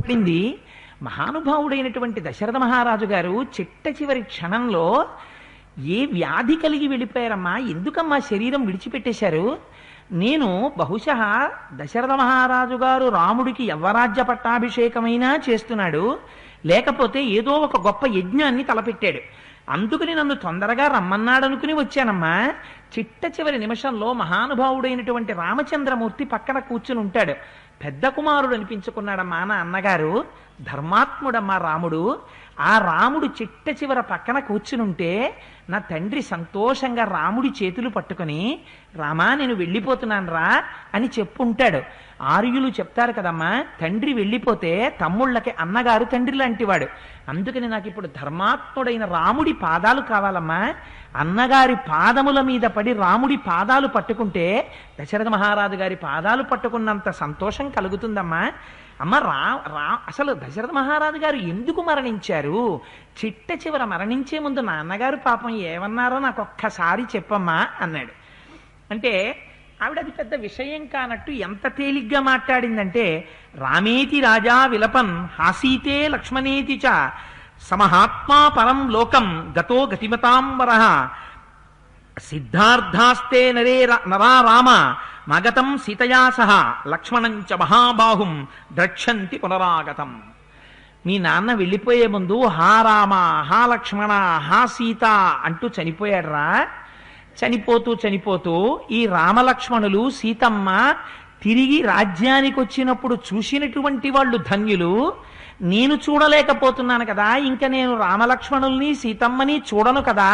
పడింది. మహానుభావుడైనటువంటి దశరథ మహారాజు గారు చిట్ట చివరి క్షణంలో ఏ వ్యాధి కలిగి వెళ్ళిపోయారమ్మా, ఎందుకమ్మా శరీరం విడిచిపెట్టేశారు? నేను బహుశా దశరథ మహారాజు గారు రాముడికి యవ్వరాజ్య పట్టాభిషేకమైనా చేస్తున్నాడు, లేకపోతే ఏదో ఒక గొప్ప యజ్ఞాన్ని తలపెట్టాడు, అందుకని నన్ను తొందరగా రమ్మన్నాడనుకుని వచ్చానమ్మా. చిట్ట చివరి నిమిషంలో మహానుభావుడైనటువంటి రామచంద్రమూర్తి పక్కన కూర్చుని ఉంటాడు. పెద్ద కుమారుడు అనిపించుకున్నాడమ్మా నా అన్నగారు, ధర్మాత్ముడమ్మా రాముడు. ఆ రాముడు చిట్ట చివర పక్కన కూర్చునుంటే నా తండ్రి సంతోషంగా రాముడి చేతులు పట్టుకుని, రామా నేను వెళ్ళిపోతున్నాను రా అని చెప్పుంటాడు. ఆర్యులు చెప్తారు కదమ్మా, తండ్రి వెళ్ళిపోతే తమ్ముళ్ళకి అన్నగారు తండ్రి లాంటివాడు. అందుకని నాకు ఇప్పుడు ధర్మాత్ముడైన రాముడి పాదాలు కావాలమ్మా. అన్నగారి పాదముల మీద పడి రాముడి పాదాలు పట్టుకుంటే దశరథ మహారాజు గారి పాదాలు పట్టుకున్నంత సంతోషం కలుగుతుందమ్మా. అమ్మ అసలు దశరథ మహారాజు గారు ఎందుకు మరణించారు? చిట్ట చివర మరణించే ముందు నాన్నగారు పాపం ఏమన్నారో నాకు ఒక్కసారి చెప్పమ్మా అన్నాడు. అంటే ఆవిడ అది పెద్ద విషయం కానట్టు ఎంత తేలిగ్గా మాట్లాడిందంటే, రామేతి రాజా విలపన్ హాసీతే లక్ష్మణేతి చ సమహాత్మా పరం లోకం గతో గతిమతాంబరః సిద్ధార్థాస్తే నరా రామ మగతం సీతయా సహ లక్ష్మణం చ మహాబాహుం ద్రక్ష్యంతి పునరాగతం. మీ నాన్న వెళ్ళిపోయే ముందు హా రామ, హా లక్ష్మణ, హా సీత అంటూ చనిపోయాడురా. చనిపోతూ ఈ రామలక్ష్మణులు సీతమ్మ తిరిగి రాజ్యానికి వచ్చినప్పుడు చూసినటువంటి వాళ్ళు ధన్యులు. నేను చూడలేకపోతున్నాను కదా, ఇంకా నేను రామలక్ష్మణుల్ని సీతమ్మని చూడను కదా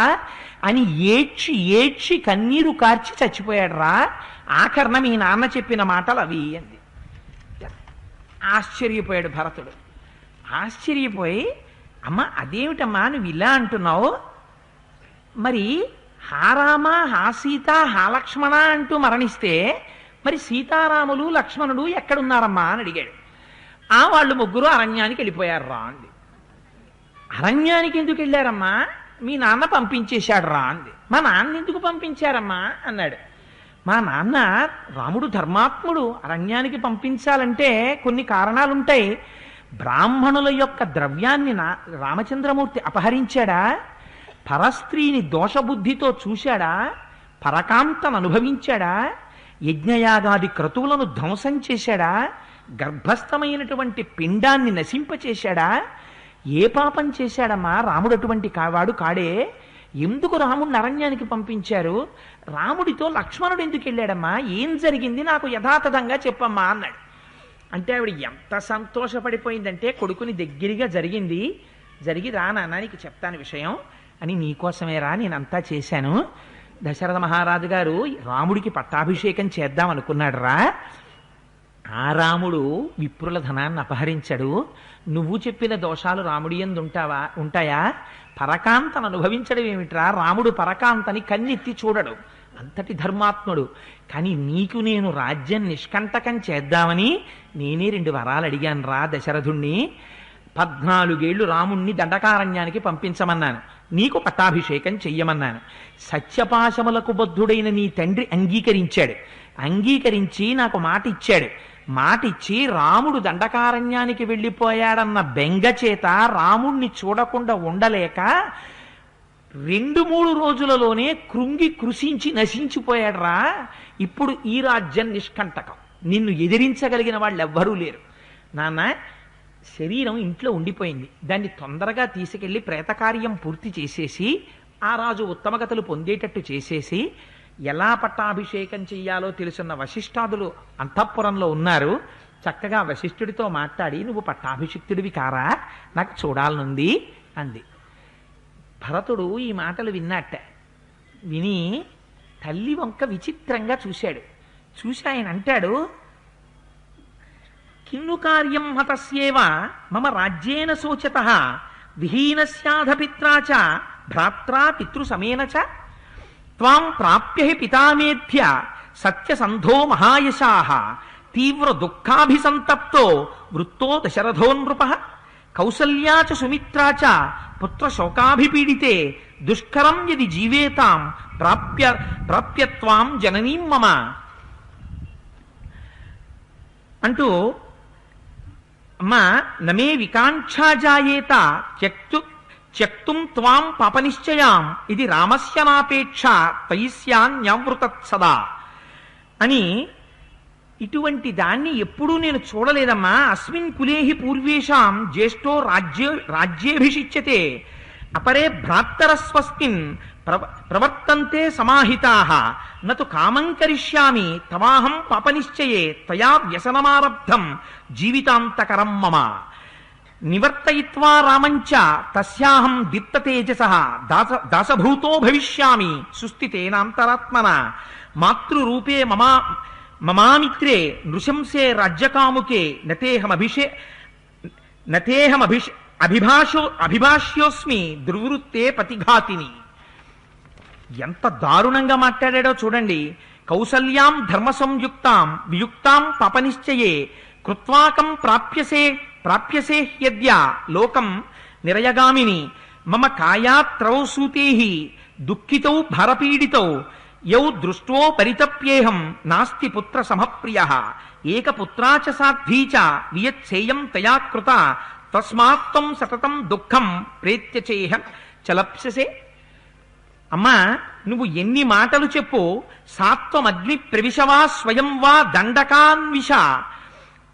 అని ఏడ్చి ఏడ్చి కన్నీరు కార్చి చచ్చిపోయాడు రా. ఆఖరణ మీ నాన్న చెప్పిన మాటలు అవి అంది. ఆశ్చర్యపోయాడు భరతుడు. ఆశ్చర్యపోయి, అమ్మ అదేమిటమ్మా నువ్వు ఇలా అంటున్నావు? మరి హా రామ, హా సీత, హా లక్ష్మణ అంటూ మరణిస్తే మరి సీతారాములు లక్ష్మణుడు ఎక్కడున్నారమ్మా అని అడిగాడు. వాళ్ళు ముగ్గురు అరణ్యానికి వెళ్ళిపోయారు రా అంది. అరణ్యానికి ఎందుకు వెళ్ళారమ్మా? మీ నాన్న పంపించేశాడు రా అంది. మా నాన్న ఎందుకు పంపించారమ్మా అన్నాడు. మా నాన్న రాముడు ధర్మాత్ముడు, అరణ్యానికి పంపించాలంటే కొన్ని కారణాలుంటాయి. బ్రాహ్మణుల యొక్క ద్రవ్యాన్ని రామచంద్రమూర్తి అపహరించాడా? పరస్త్రీని దోషబుద్ధితో చూశాడా? పరకాంతను అనుభవించాడా? యజ్ఞయాగాది క్రతువులను ధ్వంసం చేశాడా? గర్భస్థమైనటువంటి పిండాన్ని నశింపచేశాడా? ఏ పాపం చేశాడమ్మా? రాముడు అటువంటి కావాడు కాడే. ఎందుకు రాముడిని అరణ్యానికి పంపించారు? రాముడితో లక్ష్మణుడు ఎందుకు వెళ్ళాడమ్మా? ఏం జరిగింది నాకు యథాతథంగా చెప్పమ్మా అన్నాడు. అంటే ఆవిడ ఎంత సంతోషపడిపోయిందంటే, కొడుకుని దగ్గరగా జరిగి రా నాన్న నీకు చెప్తాను విషయం అని, నీకోసమేరా నేనంతా చేశాను. దశరథ మహారాజు గారు రాముడికి పట్టాభిషేకం చేద్దాం అనుకున్నాడు రా. ఆ రాముడు విప్రుల ధనాన్ని అపహరించాడు. నువ్వు చెప్పిన దోషాలు రాముడి యందు ఉంటాయా? పరకాంతను అనుభవించడం ఏమిట్రా? రాముడు పరకాంతని కన్నెత్తి చూడడు, అంతటి ధర్మాత్ముడు. కానీ నీకు నేను రాజ్యం నిష్కంటకం చేద్దామని నేనే 2 వరాలు అడిగాను రా దశరథుణ్ణి. 14 ఏళ్లు రాముణ్ణి దండకారణ్యానికి పంపించమన్నాను, నీకు పట్టాభిషేకం చెయ్యమన్నాను. సత్యపాశములకు బద్ధుడైన నీ తండ్రి అంగీకరించాడు. అంగీకరించి నాకు మాట ఇచ్చాడు. మాటిచ్చి రాముడు దండకారణ్యానికి వెళ్ళిపోయాడన్న బెంగ చేత రాముణ్ణి చూడకుండా ఉండలేక 2-3 రోజులలోనే కృంగి కృషించి నశించిపోయాడు రా. ఇప్పుడు ఈ రాజ్యం నిష్కంటకం, నిన్ను ఎదిరించగలిగిన వాళ్ళు ఎవ్వరూ లేరు. నాన్న శరీరం ఇంట్లో ఉండిపోయింది, దాన్ని తొందరగా తీసుకెళ్లి ప్రేతకార్యం పూర్తి చేసేసి ఆ రాజు ఉత్తమగతులు పొందేటట్టు చేసేసి, ఎలా పట్టాభిషేకం చెయ్యాలో తెలుసున్న వశిష్ఠాదులు అంతఃపురంలో ఉన్నారు. చక్కగా వశిష్ఠుడితో మాట్లాడి, నువ్వు పట్టాభిషిక్తుడివి కారా, నాకు చూడాలనుంది అంది. భరతుడు ఈ మాటలు విన్నట్ట. విని తల్లి వంక విచిత్రంగా చూశాడు. చూసి ఆయన అంటాడు, కిన్ను కార్యం హతస్యేవ మమ రాజ్యేన శోచతః విహీనస్యాధపిత్రా చ భ్రాత్రా పితృసమేన చ త్వాం ప్రాప్య హి పితామేధ్య సత్యసంధో మహాయశాః తీవ్ర దుఃఖాభిసంతప్తో వృత్తో దశరథో నృపః కౌసల్యా చ సుమిత్రా చ పుత్రశోకాభిపీడితే దుష్కరం యది జీవేతాం ప్రాప్యత్వాం జననీం మమ అంటూ అమ్మా నమే వికాంక్షాజాయేత త్యక్తుం త్వాం పాపనిశ్చయాం ఇది రామస్య నాపేక్ష తయిస్యాన్యవృతత్ సదా అని ఇటువంటి దాన్ని ఎప్పుడూ నేను చూడలేదమ్మా. అస్మిన్ కులేహి పూర్వేషాం జ్యేష్ఠో రాజ్యేభిషిచ్యతే అపరే భ్రాతరస్వస్మిన్ ప్రవర్తంతే సమాహితాః నతు కామం కరిష్యామి తవాహం పాపనిశ్చయే త్వయా వ్యసనమారబ్ధం జీవితాంతకరం మమ నివర్తయిత్వా రామంచ తస్యాహం దీప్తతేజసః దాసభూతో భవిష్యామి సుస్థితేనాంతరాత్మన మాతృరూపే మమామిత్రే నృశంసే రాజ్యకాముకే అభిభాష్యోస్మి దుర్వృత్తే పతిఘాతిని. ఎంత దారుణంగా మాట్లాడాడో చూడండి. కౌసల్యాం ధర్మ సంయుక్తాం వియుక్తాం పాపనిశ్చయే కృత్వాకం ప్రాప్యసే హ్యద్య లోకం నిరయగామిని మమ కాయాత్రౌ సూతేహి దుఃఖితౌ భారపీడితౌ యౌ దృష్టో పరితప్యేహం నాస్తి పుత్ర సమప్రియః ఏకపుత్రాచ సాధ్వీ చ వియచ్ఛేయం తయా కృత తస్మాత్తం సతతం దుఃఖం ప్రేత్యచేహం చలప్ససే. అమ్మా నువ్వు ఎన్ని మాటలు చెప్పు, సాత్వమగ్ని ప్రవిశవా స్వయం వా దండకాన్విష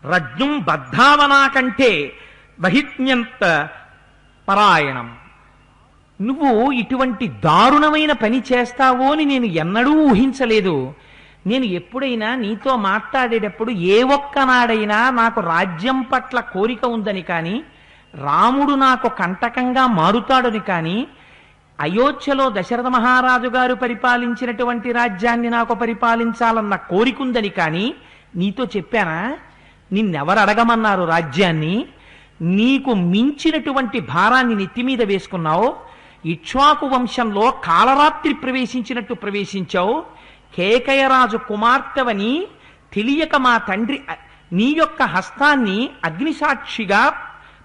రజ్ఞుం బద్ధావనా కంటే బహిత్న్యంత పరాయణం. నువ్వు ఇటువంటి దారుణమైన పని చేస్తావో అని నేను ఎన్నడూ ఊహించలేదు. నేను ఎప్పుడైనా నీతో మాట్లాడేటప్పుడు ఏ ఒక్కనాడైనా నాకు రాజ్యం పట్ల కోరిక ఉందని కానీ, రాముడు నాకు కంటకంగా మారుతాడని కానీ, అయోధ్యలో దశరథ మహారాజు గారు పరిపాలించినటువంటి రాజ్యాన్ని నాకు పరిపాలించాలన్న కోరికుందని కానీ నీతో చెప్పానా? నిన్నెవరు అడగమన్నారు రాజ్యాన్ని? నీకు మించినటువంటి భారాన్ని నెత్తి మీద వేసుకున్నావు. ఇక్ష్వాకు వంశంలో కాలరాత్రి ప్రవేశించినట్టు ప్రవేశించావు. కేకయరాజు కుమార్తెవని తెలియక మా తండ్రి నీ యొక్క హస్తాన్ని అగ్నిసాక్షిగా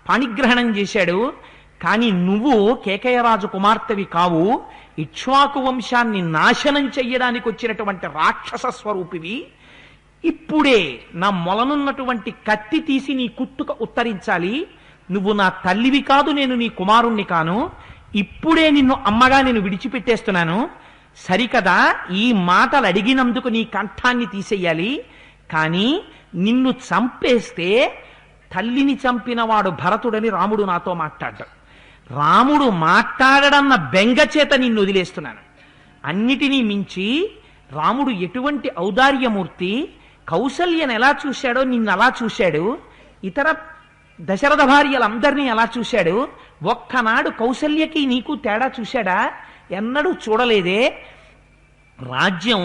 పాణిగ్రహణం చేశాడు. కానీ నువ్వు కేకయరాజు కుమార్తెవి కావు. ఇక్ష్వాకు వంశాన్ని నాశనం చెయ్యడానికి వచ్చినటువంటి రాక్షస స్వరూపివి. ఇప్పుడే నా మొలనున్నటువంటి కత్తి తీసి నీ కుట్టుక ఉత్తరించాలి. నువ్వు నా తల్లివి కాదు, నేను నీ కుమారుణ్ణి కాను. ఇప్పుడే నిన్ను అమ్మగా నేను విడిచిపెట్టేస్తున్నాను. సరికదా, ఈ మాటలు అడిగినందుకు నీ కంఠాన్ని తీసేయాలి. కానీ నిన్ను చంపేస్తే తల్లిని చంపినవాడు భరతుడని రాముడు నాతో మాట్లాడ్డాడు. రాముడు మాట్లాడడన్న బెంగ చేత నిన్ను వదిలేస్తున్నాను. అన్నిటినీ మించి రాముడు ఎటువంటి ఔదార్యమూర్తి. కౌసల్యను ఎలా చూశాడో నిన్ను అలా చూశాడు. ఇతర దశరథ భార్యలందరినీ ఎలా చూశాడు. ఒక్కనాడు కౌసల్యకి నీకు తేడా చూశాడా? ఎన్నడూ చూడలేదే. రాజ్యం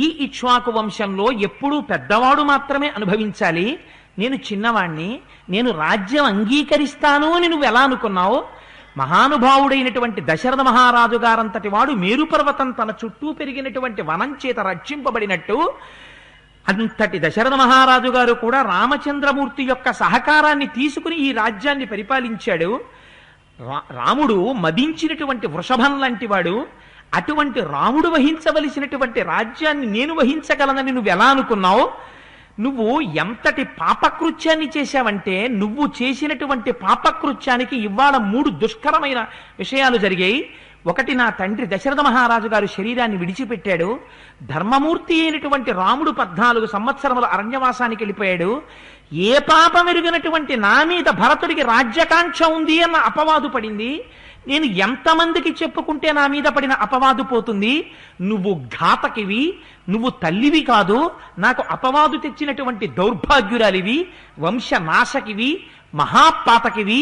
ఈ ఇక్ష్వాకు వంశంలో ఎప్పుడూ పెద్దవాడు మాత్రమే అనుభవించాలి. నేను చిన్నవాణ్ణి, నేను రాజ్యం అంగీకరిస్తాను అని నువ్వు ఎలా అనుకున్నావు? మహానుభావుడైనటువంటి దశరథ మహారాజు గారంతటి వాడు మేరుపర్వతం తన చుట్టూ పెరిగినటువంటి వనం చేత రక్షింపబడినట్టు అంతటి దశరథ మహారాజు గారు కూడా రామచంద్రమూర్తి యొక్క సహకారాన్ని తీసుకుని ఈ రాజ్యాన్ని పరిపాలించాడు. రాముడు మదించినటువంటి వృషభం లాంటి వాడు. అటువంటి రాముడు వహించవలసినటువంటి రాజ్యాన్ని నేను వహించగలనని నువ్వు ఎలా అనుకున్నావు? నువ్వు ఎంతటి పాపకృత్యాన్ని చేశావంటే, నువ్వు చేసినటువంటి పాపకృత్యానికి ఇవాళ 3 దుష్కరమైన విషయాలు జరిగాయి. ఒకటి, నా తండ్రి దశరథ మహారాజు గారు శరీరాన్ని విడిచిపెట్టాడు. ధర్మమూర్తి అయినటువంటి రాముడు 14 సంవత్సరముల అరణ్యవాసానికి వెళ్ళిపోయాడు. ఏ పాపం ఎరుగినటువంటి నా మీద భరతుడికి రాజ్యకాంక్ష ఉంది అన్న అపవాదు పడింది. నేను ఎంతమందికి చెప్పుకుంటే నా మీద పడిన అపవాదు పోతుంది? నువ్వు ఘాతకివి, నువ్వు తల్లివి కాదు, నాకు అపవాదు తెచ్చినటువంటి దౌర్భాగ్యురాలివి, వంశనాశకివి, మహాపాతకివి,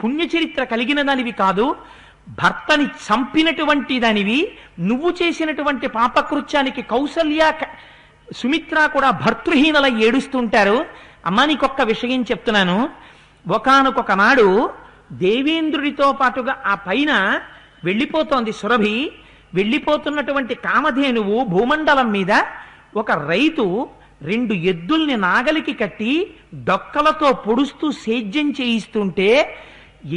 పుణ్యచరిత్ర కలిగిన దానివి కాదు, భర్తని చంపినటువంటి దానివి. నువ్వు చేసినటువంటి పాపకృత్యానికి కౌసల్య సుమిత్ర కూడా భర్తృహీనల ఏడుస్తుంటారు. అమ్మా నీకొక్క విషయం చెప్తున్నాను. ఒకానొక నాడు దేవేంద్రుడితో పాటుగా ఆ పైన వెళ్ళిపోతోంది సురభి. వెళ్ళిపోతున్నటువంటి కామధేనువు భూమండలం మీద ఒక రైతు 2 ఎద్దుల్ని నాగలికి కట్టి డొక్కలతో పొడుస్తూ సేద్యం చేయిస్తుంటే,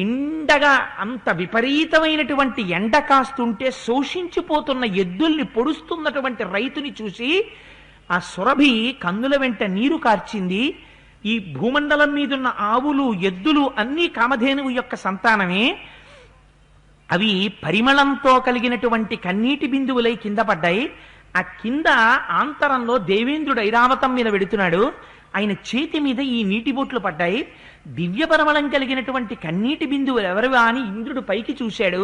ఎండగా అంత విపరీతమైనటువంటి ఎండ కాస్తుంటే శోషించిపోతున్న ఎద్దుల్ని పొడుస్తున్నటువంటి రైతుని చూసి ఆ సురభి కన్నుల వెంట నీరు కార్చింది. ఈ భూమండలం మీదున్న ఆవులు ఎద్దులు అన్నీ కామధేనువు యొక్క సంతానమే. అవి పరిమళంతో కలిగినటువంటి కన్నీటి బిందువులై కింద పడ్డాయి. ఆ కింద ఆంతరంలో దేవేంద్రుడు ఐరావతం మీద వెడుతున్నాడు. ఆయన చేతి మీద ఈ నీటి బొట్లు పడ్డాయి. దివ్య పరిమళం కలిగినటువంటి కన్నీటి బిందువులు ఎవరివా అని ఇంద్రుడు పైకి చూశాడు.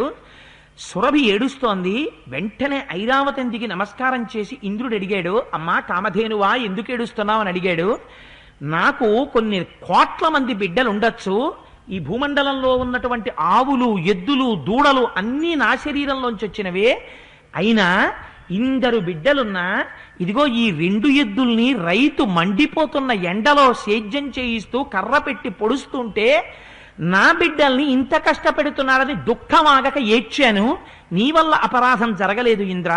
సురభి ఏడుస్తోంది. వెంటనే ఐరావతం దిగి నమస్కారం చేసి ఇంద్రుడు అడిగాడు, అమ్మా కామధేనువా ఎందుకు ఏడుస్తున్నావు అని అడిగాడు. నాకు కొన్ని కోట్ల మంది బిడ్డలు ఉండొచ్చు. ఈ భూమండలంలో ఉన్నటువంటి ఆవులు ఎద్దులు దూడలు అన్నీ నా శరీరంలోంచి వచ్చినవే. అయినా ఇందరు బిడ్డలున్నా ఇదిగో ఈ 2 ఎద్దుల్ని రైతు మండిపోతున్న ఎండలో సేద్యం చేయిస్తూ కర్ర పెట్టి పొడుస్తుంటే నా బిడ్డల్ని ఇంత కష్టపెడుతున్నారని దుఃఖమాగక ఏడ్చాను. నీ వల్ల అపరాధం జరగలేదు ఇంద్ర.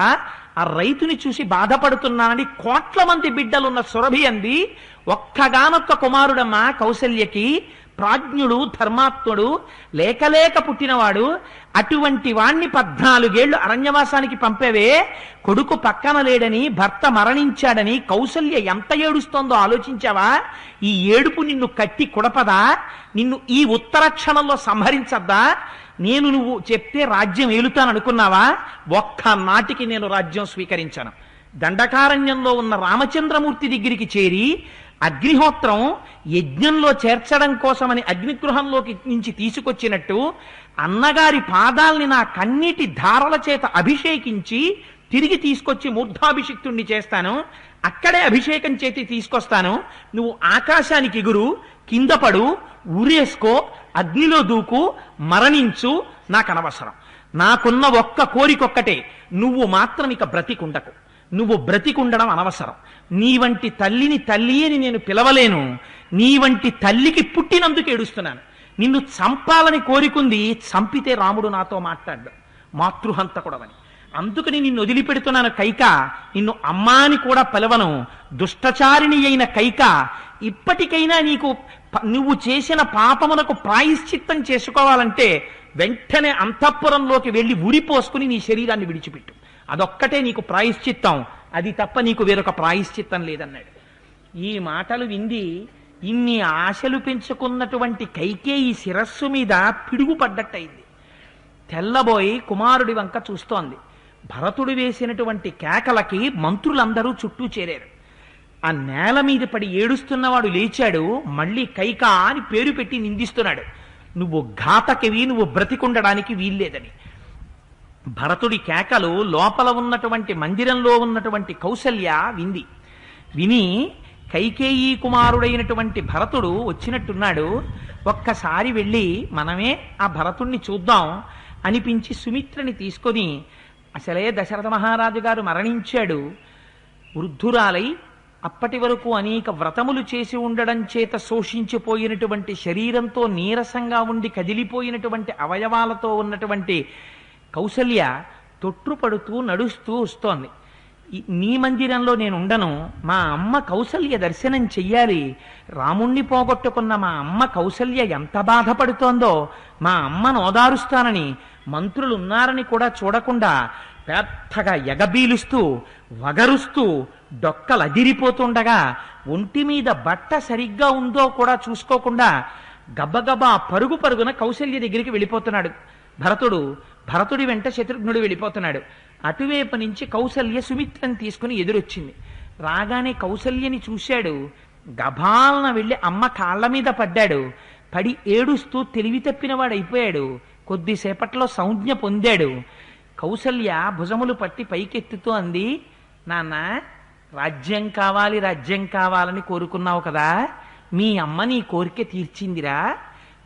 ఆ రైతుని చూసి బాధపడుతున్నానని కోట్ల మంది బిడ్డలున్న సురభి అంది. ఒక్కగానొక్క కుమారుడమ్మ కౌసల్యకి, ప్రాజ్ఞుడు ధర్మాత్ముడు లేకలేక పుట్టినవాడు. అటువంటి వాణ్ణి 14 ఏళ్లు అరణ్యవాసానికి పంపేవే. కొడుకు పక్కన లేడని, భర్త మరణించాడని కౌసల్య ఎంత ఏడుస్తోందో ఆలోచించావా? ఈ ఏడుపు నిన్ను కట్టి కుడపదా? నిన్ను ఈ ఉత్తర క్షణంలో సంహరించద్దా? నేను నువ్వు చెప్తే రాజ్యం ఏలుతాననుకున్నావా? ఒక్క నాటికి నేను రాజ్యం స్వీకరించను. దండకారణ్యంలో ఉన్న రామచంద్రమూర్తి దగ్గరికి చేరి అగ్నిహోత్రం యజ్ఞంలో చేర్చడం కోసమని అగ్నిగృహంలోకి నుంచి తీసుకొచ్చినట్టు అన్నగారి పాదాల్ని నా కన్నీటి ధారల చేత అభిషేకించి తిరిగి తీసుకొచ్చి మూర్ధాభిషిక్తుణ్ణి చేస్తాను. అక్కడే అభిషేకం చేతి తీసుకొస్తాను. నువ్వు ఆకాశానికి ఎగురు, కింద పడు, ఊరేసుకో, అగ్నిలో దూకు, మరణించు, నాకు అనవసరం. నాకున్న ఒక్క కోరికొక్కటే, నువ్వు మాత్రం ఇక బ్రతికుండకు. నువ్వు బ్రతికుండడం అనవసరం. నీ వంటి తల్లిని తల్లి అని నేను పిలవలేను. నీ వంటి తల్లికి పుట్టినందుకు ఏడుస్తున్నాను. నిన్ను చంపాలని కోరికుంది, చంపితే రాముడు నాతో మాట్లాడ్డు, మాతృహంతకుడవని. అందుకని నిన్ను వదిలిపెడుతున్నాను కైక. నిన్ను అమ్మా అని కూడా పిలవను. దుష్టచారిణి అయిన కైక, ఇప్పటికైనా నీకు నువ్వు చేసిన పాపమునకు ప్రాయశ్చిత్తం చేసుకోవాలంటే వెంటనే అంతఃపురంలోకి వెళ్ళి ఉరిపోసుకుని నీ శరీరాన్ని విడిచిపెట్టు. అదొక్కటే నీకు ప్రాయశ్చిత్తం. అది తప్ప నీకు వేరొక ప్రాయశ్చిత్తం లేదన్నాడు. ఈ మాటలు వింది ఇన్ని ఆశలు పెంచుకున్నటువంటి కైకేయి శిరస్సు మీద పిడుగు పడ్డట్టయింది. తెల్లబోయి కుమారుడి వంక చూస్తోంది. భరతుడు వేసినటువంటి కేకలకి మంత్రులందరూ చుట్టూ చేరారు. ఆ నేల మీద పడి ఏడుస్తున్నవాడు లేచాడు. మళ్ళీ కైక అని పేరు పెట్టి నిందిస్తున్నాడు. నువ్వు ఘాతకివి, నువ్వు బ్రతికుండడానికి వీల్లేదని. భరతుడి కేకలు లోపల ఉన్నటువంటి మందిరంలో ఉన్నటువంటి కౌసల్య వింది. విని కైకేయీ కుమారుడైనటువంటి భరతుడు వచ్చినట్టున్నాడు. ఒక్కసారి వెళ్ళి మనమే ఆ భరతుణ్ణి చూద్దాం అనిపించి సుమిత్రని తీసుకొని, అసలే దశరథ మహారాజు గారు మరణించాడు. వృద్ధురాలై అప్పటి వరకు అనేక వ్రతములు చేసి ఉండడం చేత శోషించిపోయినటువంటి శరీరంతో నీరసంగా ఉండి కదిలిపోయినటువంటి అవయవాలతో ఉన్నటువంటి కౌసల్య తొట్టుపడుతూ నడుస్తూ వస్తోంది. నీ మందిరంలో నేను ఉండను. మా అమ్మ కౌసల్య దర్శనం చెయ్యాలి. రాముణ్ణి పోగొట్టుకున్న మా అమ్మ కౌసల్య ఎంత బాధపడుతోందో మా అమ్మను ఓదారుస్తానని మంత్రులు ఉన్నారని కూడా చూడకుండా పెద్దగా ఎగబీలుస్తూ వగరుస్తూ డొక్కలు అదిరిపోతుండగా ఒంటి మీద బట్ట సరిగ్గా ఉందో కూడా చూసుకోకుండా గబగబా పరుగు పరుగున కౌసల్య దగ్గరికి వెళ్ళిపోతున్నాడు భరతుడు. భరతుడి వెంట శత్రుఘ్నుడు వెళ్ళిపోతున్నాడు. అటువైపు నుంచి కౌసల్య సుమిత్రని తీసుకుని ఎదురొచ్చింది. రాగానే కౌసల్యని చూశాడు. గభాలన వెళ్ళి అమ్మ కాళ్ళ మీద పడ్డాడు. పడి ఏడుస్తూ తెలివి తప్పినవాడు అయిపోయాడు. కొద్దిసేపట్లో సంజ్ఞ పొందాడు. కౌసల్య భుజములు పట్టి పైకెత్తుతూ అంది, నాన్న రాజ్యం కావాలి రాజ్యం కావాలని కోరుకున్నావు కదా, మీ అమ్మ నీ కోరిక తీర్చిందిరా.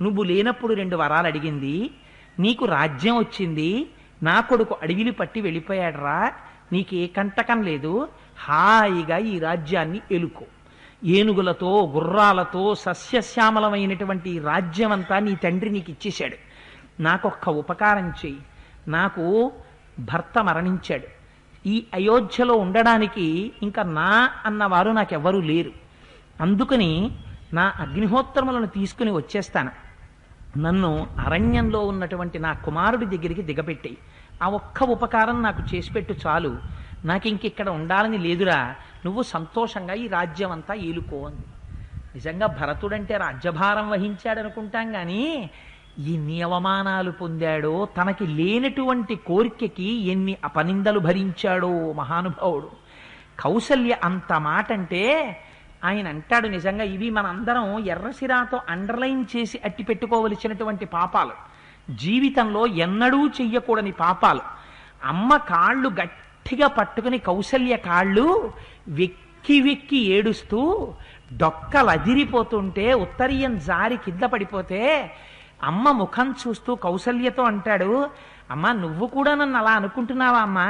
నువ్వు లేనప్పుడు 2 వరాలు అడిగింది, నీకు రాజ్యం వచ్చింది. నా కొడుకు అడవిలు పట్టి వెళ్ళిపోయాడరా. నీకే కంటకం లేదు. హాయిగా ఈ రాజ్యాన్ని ఎలుకో. ఏనుగులతో గుర్రాలతో సస్యశ్యామలమైనటువంటి ఈ రాజ్యం అంతా నీ తండ్రి నీకు ఇచ్చేశాడు. నాకొక్క ఉపకారం చెయ్యి. నాకు భర్త మరణించాడు. ఈ అయోధ్యలో ఉండడానికి ఇంకా నా అన్నవారు నాకెవ్వరూ లేరు. అందుకని నా అగ్నిహోత్రములను తీసుకుని వచ్చేస్తాను. నన్ను అరణ్యంలో ఉన్నటువంటి నా కుమారుడి దగ్గరికి దిగపెట్టి ఆ ఒక్క ఉపకారం నాకు చేసిపెట్టు చాలు. నాకు ఇంకిక్కడ ఉండాలని లేదురా. నువ్వు సంతోషంగా ఈ రాజ్యం అంతా ఏలుకో అంది. నిజంగా భరతుడంటే రాజ్యభారం వహించాడనుకుంటాం కానీ ఎన్ని అవమానాలు పొందాడో, తనకి లేనటువంటి కోరికకి ఎన్ని అపనిందలు భరించాడో మహానుభావుడు. కౌసల్య అంత మాట అంటే ఆయన అంటాడు, నిజంగా ఇవి మనందరం ఎర్రసిరాతో అండర్లైన్ చేసి అట్టి పెట్టుకోవలసినటువంటి పాపాలు, జీవితంలో ఎన్నడూ చెయ్యకూడని పాపాలు. అమ్మ కాళ్ళు గట్టిగా పట్టుకుని కౌసల్య కాళ్ళు వెక్కి వెక్కి ఏడుస్తూ డొక్కలు అదిరిపోతుంటే, ఉత్తరీయం జారి కింద పడిపోతే అమ్మ ముఖం చూస్తూ కౌసల్యతో అంటాడు, అమ్మా నువ్వు కూడా నన్ను అలా అనుకుంటున్నావా అమ్మా?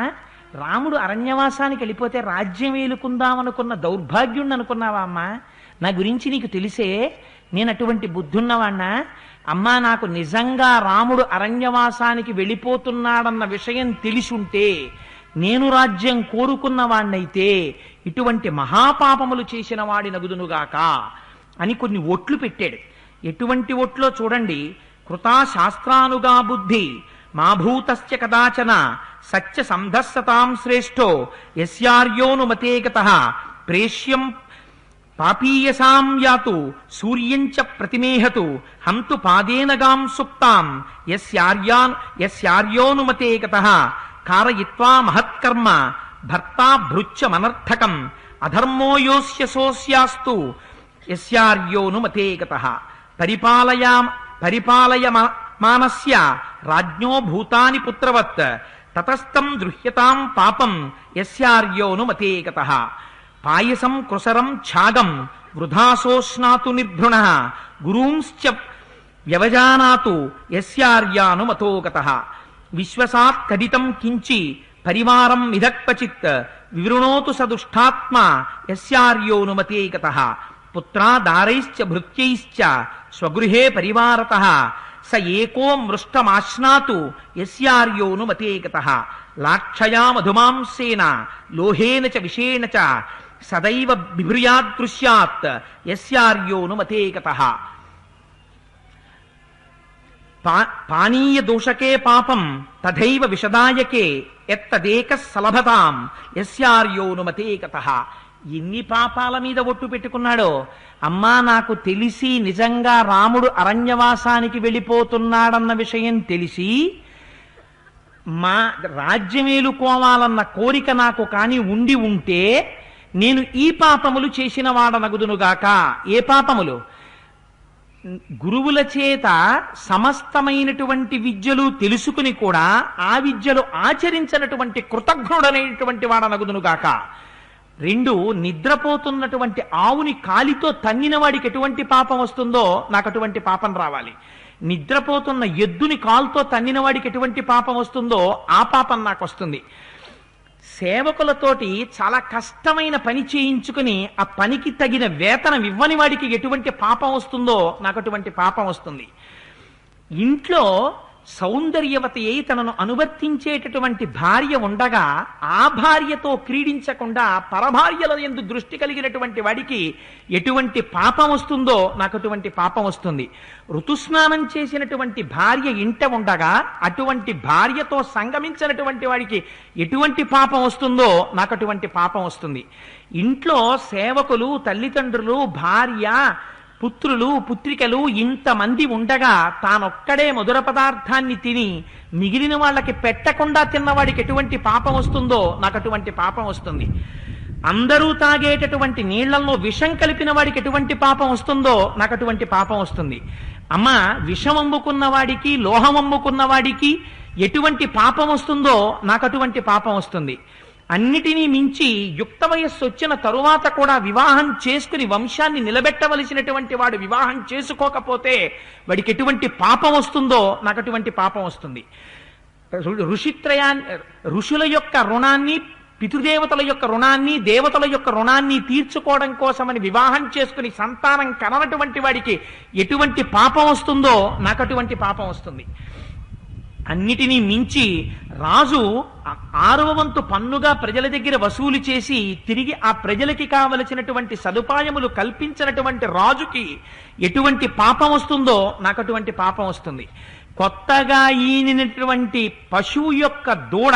రాముడు అరణ్యవాసానికి వెళ్ళిపోతే రాజ్యం ఏలుకుందామనుకున్న దౌర్భాగ్యుణ్ణి అనుకున్నావా అమ్మా? నా గురించి నీకు తెలిసే నేను అటువంటి బుద్ధున్నవాణ్ణా? అమ్మా నాకు నిజంగా రాముడు అరణ్యవాసానికి వెళ్ళిపోతున్నాడన్న విషయం తెలిసుంటే, నేను రాజ్యం కోరుకున్నవాణ్ణైతే ఇటువంటి మహాపాపములు చేసిన వాడి నగుదునుగాక అని కొన్ని ఒట్లు పెట్టాడు. ఎటువంటి ఒట్లో చూడండి, కృతా శాస్త్రానుగా బుద్ధి మాభూతస్య కదాచన సత్య సంధస్సతాం శ్రేష్టో యస్యార్యోనుమతేగతః ప్రేష్యం పాపీయసాం యాతు సూర్యంచ ప్రతిమేహతు హంతు పాదేనగాం సుప్తాం యస్యార్యోనుమతేగతః కారయిత్వా మహత్కర్మ భర్తా భృత్యమనర్థకం అధర్మో యోస్య సోస్యాస్తు యస్యార్యోనుమతేగతః పరిపాలయమానస్య రాజ్ఞో భూతాని పుత్రవత్ తతస్థం దృహ్యతాం పాపం యస్యార్యోనుమతేగతః పాయసం కృసరం ఛాగం వృధాసోష్ణాతు నిర్భృణః గురూంశ్చ వ్యవజానాతు యస్యార్యానుమతోగతః విశ్వసాత్ కదితం కించి పరివారం మిధక్వచిత్ వివృణోతు సదుష్టాత్మ యస్యార్యోనుమతేగతః పుత్రాదారైశ్చ భృత్యైశ్చ స్వగృహే పరివారతః స ఏకో మృష్టమాశ్నాతు యస్యార్యోనుమతేగతః లాక్షయా మధుమాంసేన లోహేన చ విషేణ చ సదైవ బిభ్రుయాదృశ్యాత్ యస్యార్యోనుమతేగతః పానీయ దోషకే పాపం తథైవ విషదాయకే ఎత్తదేక సలభతాం యస్యార్యోనుమతేగతః. ఎన్ని పాపాల మీద ఒట్టు పెట్టుకున్నాడో. అమ్మా నాకు తెలిసి నిజంగా రాముడు అరణ్యవాసానికి వెళ్ళిపోతున్నాడన్న విషయం తెలిసి మా రాజ్యమేలుకోవాలన్న కోరిక నాకు కాని ఉండి ఉంటే నేను ఈ పాపములు చేసిన వాడనగుదునుగాక. ఏ పాపములు? గురువుల చేత సమస్తమైనటువంటి విద్యలు తెలుసుకుని కూడా ఆ విద్యలు ఆచరించినటువంటి కృతజ్ఞుడనేటువంటి వాడనగుదునుగాక. 2, నిద్రపోతున్నటువంటి ఆవుని కాలితో తన్నిన వాడికి ఎటువంటి పాపం వస్తుందో నాకు అటువంటి పాపం రావాలి. నిద్రపోతున్న ఎద్దుని కాలుతో తన్నిన వాడికి ఎటువంటి పాపం వస్తుందో ఆ పాపం నాకు వస్తుంది. సేవకులతోటి చాలా కష్టమైన పని చేయించుకుని ఆ పనికి తగిన వేతనం ఇవ్వని వాడికి ఎటువంటి పాపం వస్తుందో నాకు అటువంటి పాపం వస్తుంది. ఇంట్లో సౌందర్యవతి అయి తనను అనువర్తించేటటువంటి భార్య ఉండగా ఆ భార్యతో క్రీడించకుండా పరభార్యల యందు దృష్టి కలిగినటువంటి వాడికి ఎటువంటి పాపం వస్తుందో నాకు అటువంటి పాపం వస్తుంది. ఋతుస్నానం చేసినటువంటి భార్య ఇంట ఉండగా అటువంటి భార్యతో సంగమించినటువంటి వాడికి ఎటువంటి పాపం వస్తుందో నాకు అటువంటి పాపం వస్తుంది. ఇంట్లో సేవకులు, తల్లిదండ్రులు, భార్య, పుత్రులు, పుత్రికలు ఇంతమంది ఉండగా తానొక్కడే మధుర పదార్థాన్ని తిని మిగిలిన వాళ్ళకి పెట్టకుండా తిన్నవాడికి ఎటువంటి పాపం వస్తుందో నాకు అటువంటి పాపం వస్తుంది. అందరూ తాగేటటువంటి నీళ్లలో విషం కలిపిన వాడికి ఎటువంటి పాపం వస్తుందో నాకు అటువంటి పాపం వస్తుంది. అమ్మ, విషం అమ్ముకున్న వాడికి, లోహం అమ్ముకున్న వాడికి ఎటువంటి పాపం వస్తుందో నాకు అటువంటి పాపం వస్తుంది. అన్నిటినీ మించి యుక్త వయస్సు వచ్చిన తరువాత కూడా వివాహం చేసుకుని వంశాన్ని నిలబెట్టవలసినటువంటి వాడు వివాహం చేసుకోకపోతే వాడికి ఎటువంటి పాపం వస్తుందో నాకు అటువంటి పాపం వస్తుంది. ఋషుల యొక్క రుణాన్ని, పితృదేవతల యొక్క రుణాన్ని, దేవతల యొక్క రుణాన్ని తీర్చుకోవడం కోసమని వివాహం చేసుకుని సంతానం కననటువంటి వాడికి ఎటువంటి పాపం వస్తుందో నాకు అటువంటి పాపం వస్తుంది. అన్నిటినీ మించి రాజు 6వ వంతు పన్నుగా ప్రజల దగ్గర వసూలు చేసి తిరిగి ఆ ప్రజలకి కావలసినటువంటి సదుపాయములు కల్పించినటువంటి రాజుకి ఎటువంటి పాపం వస్తుందో నాకు అటువంటి పాపం వస్తుంది. కొత్తగా ఈనినటువంటి పశువు యొక్క దూడ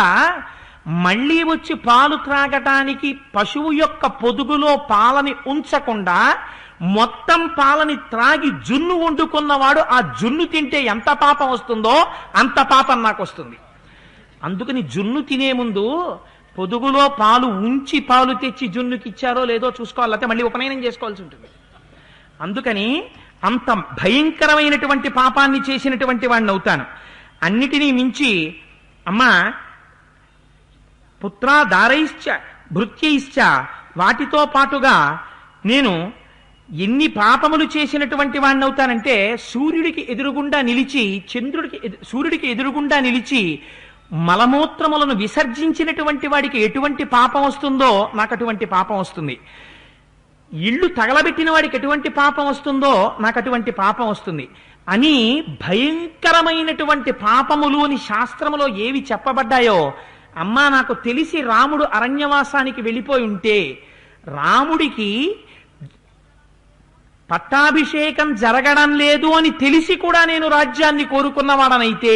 మళ్ళీ వచ్చి పాలు త్రాగటానికి పశువు యొక్క పొదుగులో పాలని ఉంచకుండా మొత్తం పాలని త్రాగి జున్ను వండుకున్నవాడు ఆ జున్ను తింటే ఎంత పాపం వస్తుందో అంత పాపం నాకు వస్తుంది. అందుకని జున్ను తినే ముందు పొదుగులో పాలు ఉంచి పాలు తెచ్చి జున్నుకి ఇచ్చారో లేదో చూసుకోవాలి, లేకపోతే మళ్ళీ ఉపనయనం చేసుకోవాల్సి ఉంటుంది. అందుకని అంత భయంకరమైనటువంటి పాపాన్ని చేసినటువంటి వాడిని అవుతాను. అన్నిటినీ మించి అమ్మా పుత్రా దారైశ్చ భృత్యైశ్చ, వాటితో పాటుగా నేను ఎన్ని పాపములు చేసినటువంటి వాడిని అవుతానంటే సూర్యుడికి ఎదురుగుండా నిలిచి సూర్యుడికి ఎదురుగుండా నిలిచి మలమూత్రములను విసర్జించినటువంటి వాడికి ఎటువంటి పాపం వస్తుందో నాకు అటువంటి పాపం వస్తుంది. ఇళ్ళు తగలబెట్టిన వాడికి ఎటువంటి పాపం వస్తుందో నాకు అటువంటి పాపం వస్తుంది అని భయంకరమైనటువంటి పాపములు అని శాస్త్రములో ఏవి చెప్పబడ్డాయో, అమ్మా నాకు తెలిసి రాముడు అరణ్యవాసానికి వెళ్ళిపోయి ఉంటే రాముడికి పట్టాభిషేకం జరగడం లేదు అని తెలిసి కూడా నేను రాజ్యాన్ని కోరుకున్నవాడనైతే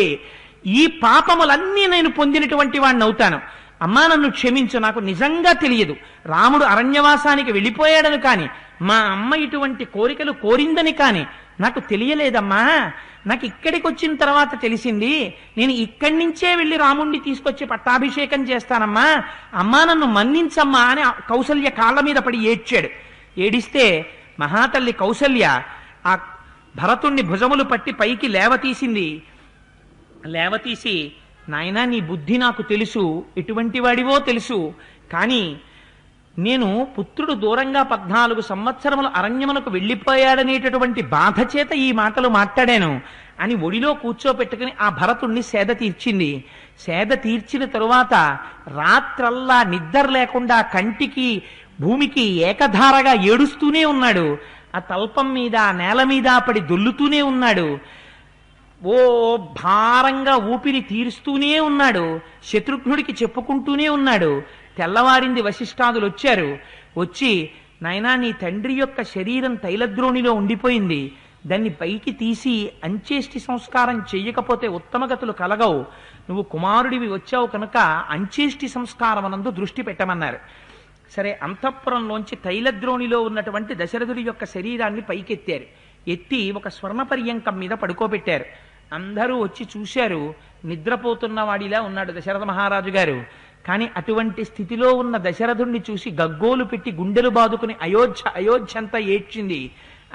ఈ పాపములన్నీ నేను పొందినటువంటి వాడిని అవుతాను. అమ్మా నన్ను క్షమించు, నాకు నిజంగా తెలియదు, రాముడు అరణ్యవాసానికి వెళ్ళిపోయాడని కాని మా అమ్మ ఇటువంటి కోరికలు కోరిందని కాని నాకు తెలియలేదమ్మా. నాకు ఇక్కడికి వచ్చిన తర్వాత తెలిసింది, నేను ఇక్కడి నుంచే వెళ్ళి రాముణ్ణి తీసుకొచ్చి పట్టాభిషేకం చేస్తానమ్మా, అమ్మా నన్ను మన్నించమ్మా అని కౌసల్య కాళ్ళ మీద పడి ఏడ్చాడు. ఏడిస్తే మహాతల్లి కౌసల్య ఆ భరతుణ్ణి భుజములు పట్టి పైకి లేవతీసింది. లేవతీసి, నాయనా నీ బుద్ధి నాకు తెలుసు, ఎటువంటి వాడివో తెలుసు, కానీ నేను పుత్రుడు దూరంగా 14 సంవత్సరములు అరణ్యమునకు వెళ్ళిపోయాడనేటటువంటి బాధ చేత ఈ మాటలు మాట్లాడాను అని ఒడిలో కూర్చోపెట్టుకుని ఆ భరతుణ్ణి సేద తీర్చింది. సేద తీర్చిన తరువాత రాత్రల్లా నిద్ర లేకుండా కంటికి భూమికి ఏకధారగా ఏడుస్తూనే ఉన్నాడు. ఆ తల్పం మీద నేల మీద పడి దొల్లుతూనే ఉన్నాడు. ఓ భారంగా ఊపిరి తీరుస్తూనే ఉన్నాడు. శత్రుఘ్నుడికి చెప్పుకుంటూనే ఉన్నాడు. తెల్లవారింది, వశిష్ఠాదులు వచ్చారు. వచ్చి, నాయనా నీ తండ్రి యొక్క శరీరం తైలద్రోణిలో ఉండిపోయింది, దాన్ని పైకి తీసి అంచేష్టి సంస్కారం చెయ్యకపోతే ఉత్తమగతులు కలగవు, నువ్వు కుమారుడివి వచ్చావు కనుక అంచేష్టి సంస్కారం అనందు దృష్టి పెట్టమన్నారు. సరే, అంతఃపురంలోంచి తైలద్రోణిలో ఉన్నటువంటి దశరథుడి యొక్క శరీరాన్ని పైకెత్తారు. ఎత్తి ఒక స్వర్ణ పర్యంకం మీద పడుకోబెట్టారు. అందరూ వచ్చి చూశారు. నిద్రపోతున్న వాడిలా ఉన్నాడు దశరథ మహారాజు గారు. కానీ అటువంటి స్థితిలో ఉన్న దశరథుణ్ణి చూసి గగ్గోలు పెట్టి గుండెలు బాదుకుని అయోధ్య అంతా ఏడ్చింది.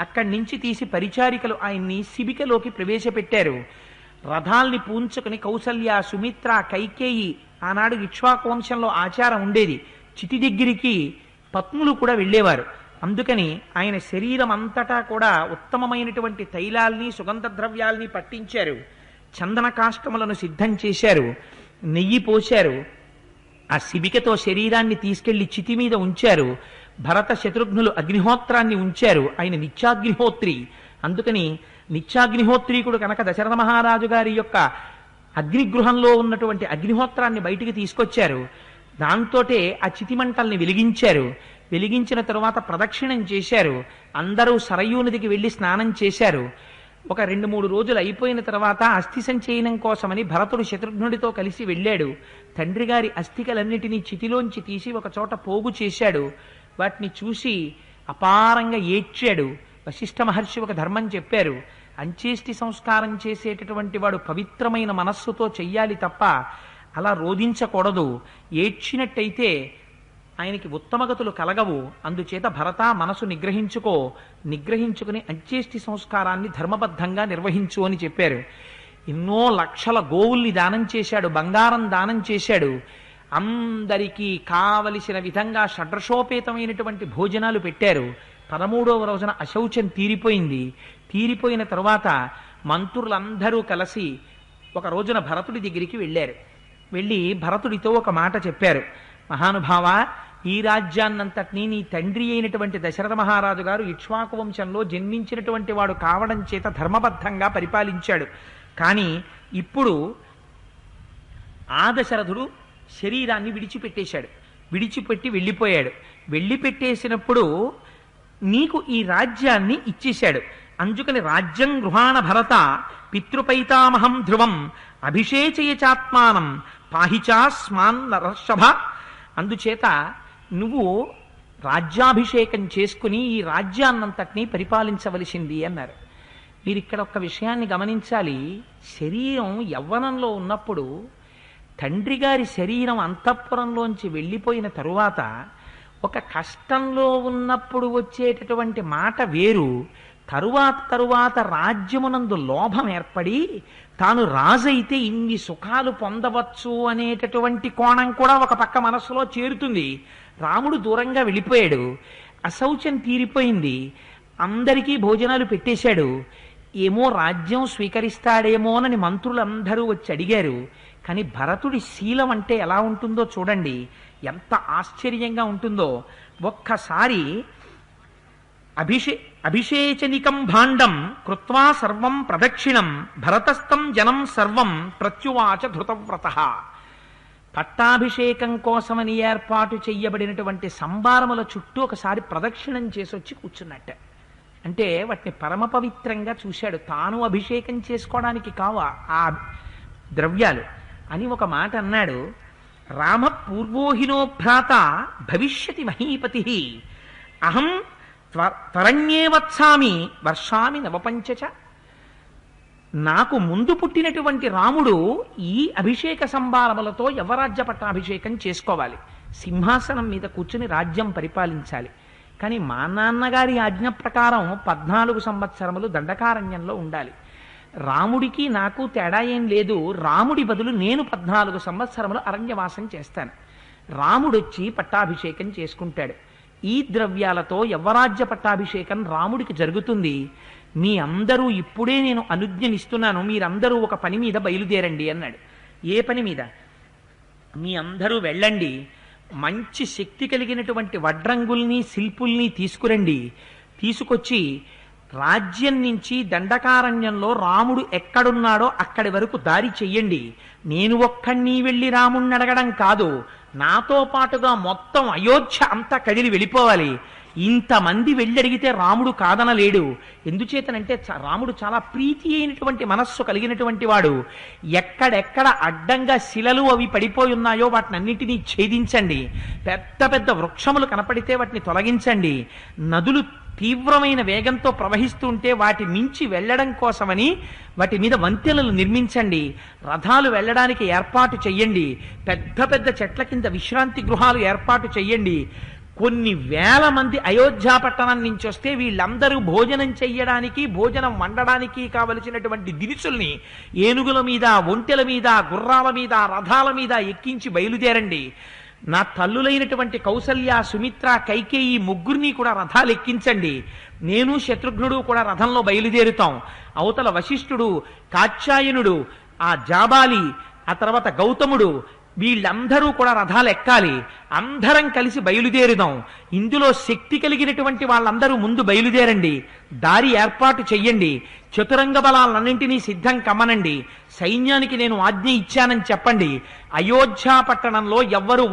అక్కడి నుంచి తీసి పరిచారికలు ఆయన్ని శిబికలోకి ప్రవేశపెట్టారు. రథాల్ని పూంచుకుని కౌసల్య, సుమిత్ర, కైకేయి, ఆనాడు ఇక్ష్వాకు వంశంలో ఆచారం ఉండేది, చితి దగ్గరికి పత్నులు కూడా వెళ్ళేవారు. అందుకని ఆయన శరీరం అంతటా కూడా ఉత్తమమైనటువంటి తైలాల్ని సుగంధ ద్రవ్యాల్ని పట్టించారు. చందన కాష్టములను సిద్ధం చేశారు. నెయ్యి పోశారు. ఆ శిబికతో శరీరాన్ని తీసుకెళ్లి చితి మీద ఉంచారు. భరత శత్రుఘ్నులు అగ్నిహోత్రాన్ని ఉంచారు. ఆయన నిత్యాగ్నిహోత్రి. అందుకని నిత్యాగ్నిహోత్రీకుడు కనుక దశరథ మహారాజు గారి యొక్క అగ్నిగృహంలో ఉన్నటువంటి అగ్నిహోత్రాన్ని బయటికి తీసుకొచ్చారు. దాంతోటే ఆ చితిమంటల్ని వెలిగించారు. వెలిగించిన తరువాత ప్రదక్షిణం చేశారు. అందరూ సరయూ నదికి వెళ్లి స్నానం చేశారు. ఒక 2-3 రోజులు అయిపోయిన తర్వాత అస్థి సంచయనం కోసమని భరతుడు శత్రుఘ్నుడితో కలిసి వెళ్ళాడు. తండ్రి గారి అస్థికలన్నిటినీ చితిలోంచి తీసి ఒక చోట పోగు చేశాడు. వాటిని చూసి అపారంగా ఏడ్చాడు. వశిష్ఠ మహర్షి ఒక ధర్మం చెప్పారు, అంచేష్టి సంస్కారం చేసేటటువంటి వాడు పవిత్రమైన మనస్సుతో చెయ్యాలి తప్ప అలా రోధించకూడదు. ఏడ్చినట్టయితే ఆయనకి ఉత్తమగతులు కలగవు. అందుచేత భరత మనసు నిగ్రహించుకుని అంచేష్టి సంస్కారాన్ని ధర్మబద్ధంగా నిర్వహించు అని చెప్పారు. ఎన్నో లక్షల గోవుల్ని దానం చేశాడు, బంగారం దానం చేశాడు. అందరికీ కావలసిన విధంగా షడ్రశోపేతమైనటువంటి భోజనాలు పెట్టారు. 13వ రోజున అశౌచం తీరిపోయింది. తీరిపోయిన తరువాత మంత్రులందరూ కలిసి ఒక రోజున భరతుడి దగ్గరికి వెళ్ళారు. వెళ్ళి భరతుడితో ఒక మాట చెప్పారు, మహానుభావ, ఈ రాజ్యాన్నంతటినీ నీ తండ్రి అయినటువంటి దశరథ మహారాజు గారు ఇక్ష్వాకు వంశంలో జన్మించినటువంటి వాడు కావడం చేత ధర్మబద్ధంగా పరిపాలించాడు. కానీ ఇప్పుడు ఆ దశరథుడు శరీరాన్ని విడిచిపెట్టేశాడు. విడిచిపెట్టి వెళ్ళిపోయాడు. వెళ్ళిపెట్టేసినప్పుడు నీకు ఈ రాజ్యాన్ని ఇచ్చేశాడు. అందుకని రాజ్యం గృహాణ భరత పితృపైతామహం ధ్రువం అభిషేచయ చాత్మానం పాహిచా స్మాన్ నరషభ. అందుచేత నువ్వు రాజ్యాభిషేకం చేసుకుని ఈ రాజ్యాన్నంతటినీ పరిపాలించవలసింది అన్నారు. మీరు ఇక్కడ ఒక విషయాన్ని గమనించాలి. శరీరం యవ్వనంలో ఉన్నప్పుడు తండ్రి గారి శరీరం అంతఃపురంలోంచి వెళ్ళిపోయిన తరువాత ఒక కష్టంలో ఉన్నప్పుడు వచ్చేటటువంటి మాట వేరు. తరువాత రాజ్యమునందు లోభం ఏర్పడి తాను రాజైతే ఇన్ని సుఖాలు పొందవచ్చు అనేటటువంటి కోణం కూడా ఒక పక్క మనస్సులో చేరుతుంది. రాముడు దూరంగా వెళ్ళిపోయాడు, అశౌచం తీరిపోయింది, అందరికీ భోజనాలు పెట్టేశాడు. ఏమో రాజ్యం స్వీకరిస్తాడేమోనని మంత్రులందరూ వచ్చి అడిగారు. కానీ భరతుడి శీలం అంటే ఎలా ఉంటుందో చూడండి, ఎంత ఆశ్చర్యంగా ఉంటుందో. ఒక్కసారి అభిషేచనికం భాండం కృత్వా సర్వం ప్రదక్షిణం భరతస్థం జనం సర్వం ప్రత్యువాచ ధృతవ్రతః. పట్టాభిషేకం కోసమని ఏర్పాటు చెయ్యబడినటువంటి సంభారముల చుట్టూ ఒకసారి ప్రదక్షిణం చేసి వచ్చి కూర్చున్నట్ట. అంటే వాటిని పరమ పవిత్రంగా చూశాడు. తాను అభిషేకం చేసుకోవడానికి కావా ఆ ద్రవ్యాలు అని ఒక మాట అన్నాడు. రామ పూర్వోహినో భ్రాత భవిష్యతి మహీపతి అహం త్వరణ్యే వత్సామి వర్షామి నవపంచచ. నాకు ముందు పుట్టినటువంటి రాముడు ఈ అభిషేక సంభారములతో యవరాజ్య పట్టాభిషేకం చేసుకోవాలి, సింహాసనం మీద కూర్చుని రాజ్యం పరిపాలించాలి. కానీ మా నాన్నగారి ఆజ్ఞ ప్రకారం 14 సంవత్సరములు దండకారణ్యంలో ఉండాలి. రాముడికి నాకు తేడా ఏం లేదు. రాముడి బదులు నేను 14 సంవత్సరములు అరణ్యవాసం చేస్తాను. రాముడొచ్చి పట్టాభిషేకం చేసుకుంటాడు. ఈ ద్రవ్యాలతో యవ్వరాజ్య పట్టాభిషేకం రాముడికి జరుగుతుంది. మీ అందరూ ఇప్పుడే నేను అనుజ్ఞనిస్తున్నాను, మీరందరూ ఒక పని మీద బయలుదేరండి అన్నాడు. ఏ పని మీద? మీ అందరూ వెళ్ళండి, మంచి శక్తి కలిగినటువంటి వడ్రంగుల్ని శిల్పుల్ని తీసుకురండి, తీసుకొచ్చి రాజ్యం నుంచి దండకారణ్యంలో రాముడు ఎక్కడున్నాడో అక్కడి వరకు దారి చెయ్యండి. నేను ఒక్కడిని వెళ్ళి రాముణ్ణి అడగడం కాదు, నాతో పాటుగా మొత్తం అయోధ్య అంతా కదిలి వెళ్ళిపోవాలి. ఇంతమంది వెళ్ళి అడిగితే రాముడు కాదనలేడు. ఎందుచేతనంటే రాముడు చాలా ప్రీతి అయినటువంటి మనస్సు కలిగినటువంటి వాడు. ఎక్కడెక్కడ అడ్డంగా శిలలు అవి పడిపోయి ఉన్నాయో వాటిని అన్నిటినీ ఛేదించండి. పెద్ద పెద్ద వృక్షములు కనపడితే వాటిని తొలగించండి. నదులు తీవ్రమైన వేగంతో ప్రవహిస్తుంటే వాటి మించి వెళ్ళడం కోసమని వాటి మీద వంతెనలు నిర్మించండి. రథాలు వెళ్ళడానికి ఏర్పాటు చెయ్యండి. పెద్ద పెద్ద చెట్ల కింద విశ్రాంతి గృహాలు ఏర్పాటు చెయ్యండి. కొన్ని వేల మంది అయోధ్య పట్టణం నుంచి వస్తే వీళ్ళందరూ భోజనం చెయ్యడానికి, భోజనం వండడానికి కావలసినటువంటి దినుసుల్ని ఏనుగుల మీద, ఒంటెల మీద, గుర్రాల మీద, రథాల మీద ఎక్కించి బయలుదేరండి. నా తల్లులైనటువంటి కౌసల్య, సుమిత్ర, కైకేయి ముగ్గురిని కూడా రథాలు ఎక్కించండి. నేను శత్రుఘ్నుడు కూడా రథంలో బయలుదేరుతాం. అవతల వశిష్ఠుడు, కాత్యాయనుడు, ఆ జాబాలి, ఆ తర్వాత గౌతముడు, వీళ్ళందరూ కూడా రథాలు ఎక్కాలి. అందరం కలిసి బయలుదేరుదాం. ఇందులో శక్తి కలిగినటువంటి వాళ్ళందరూ ముందు బయలుదేరండి. దారి ఏర్పాటు చెయ్యండి. చతురంగ బలాలన్నింటినీ సిద్ధం కమ్మనండి. సైన్యానికి నేను ఆజ్ఞ ఇచ్చానని చెప్పండి. అయోధ్య పట్టణంలో ఎవ్వరూ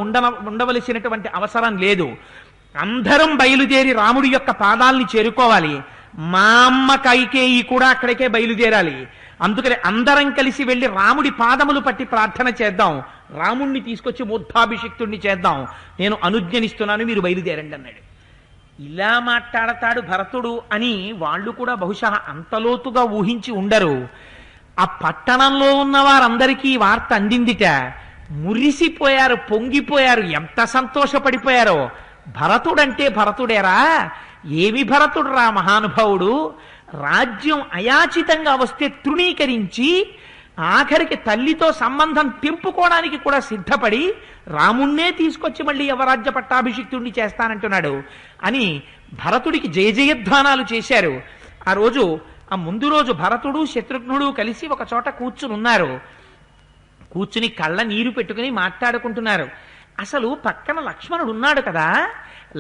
ఉండవలసినటువంటి అవసరం లేదు. అందరం బయలుదేరి రాముడి యొక్క పాదాల్ని చేరుకోవాలి. మా అమ్మ కైకేయి కూడా అక్కడికే బయలుదేరాలి. అందుకని అందరం కలిసి వెళ్ళి రాముడి పాదములు పట్టి ప్రార్థన చేద్దాం. రాముణ్ణి తీసుకొచ్చి మూర్ధాభిషిక్తుణ్ణి చేద్దాం. నేను అనుజ్ఞనిస్తున్నాను, మీరు బయలుదేరండి అన్నాడు. ఇలా మాట్లాడతాడు భరతుడు అని వాళ్ళు కూడా బహుశా అంతలోతుగా ఊహించి ఉండరు. ఆ పట్టణంలో ఉన్న వారందరికీ వార్త అందిందిట. మురిసిపోయారు, పొంగిపోయారు, ఎంత సంతోషపడిపోయారో. భరతుడంటే భరతుడేరా, ఏమి భరతుడు రా మహానుభావుడు. రాజ్యం అయాచితంగా వస్తే తృణీకరించి ఆఖరికి తల్లితో సంబంధం తెంపుకోవడానికి కూడా సిద్ధపడి రాముణ్ణే తీసుకొచ్చి మళ్ళీ యవరాజ్య పట్టాభిషిక్తుడిని చేస్తానంటున్నాడు అని భరతుడికి జయజయధ్వానాలు చేశారు. ఆ రోజు, ఆ ముందు రోజు భరతుడు శత్రుఘ్నుడు కలిసి ఒక చోట కూర్చుని ఉన్నారు. కూర్చుని కళ్ళ నీరు పెట్టుకుని మాట్లాడుకుంటున్నారు. అసలు పక్కన లక్ష్మణుడు ఉన్నాడు కదా.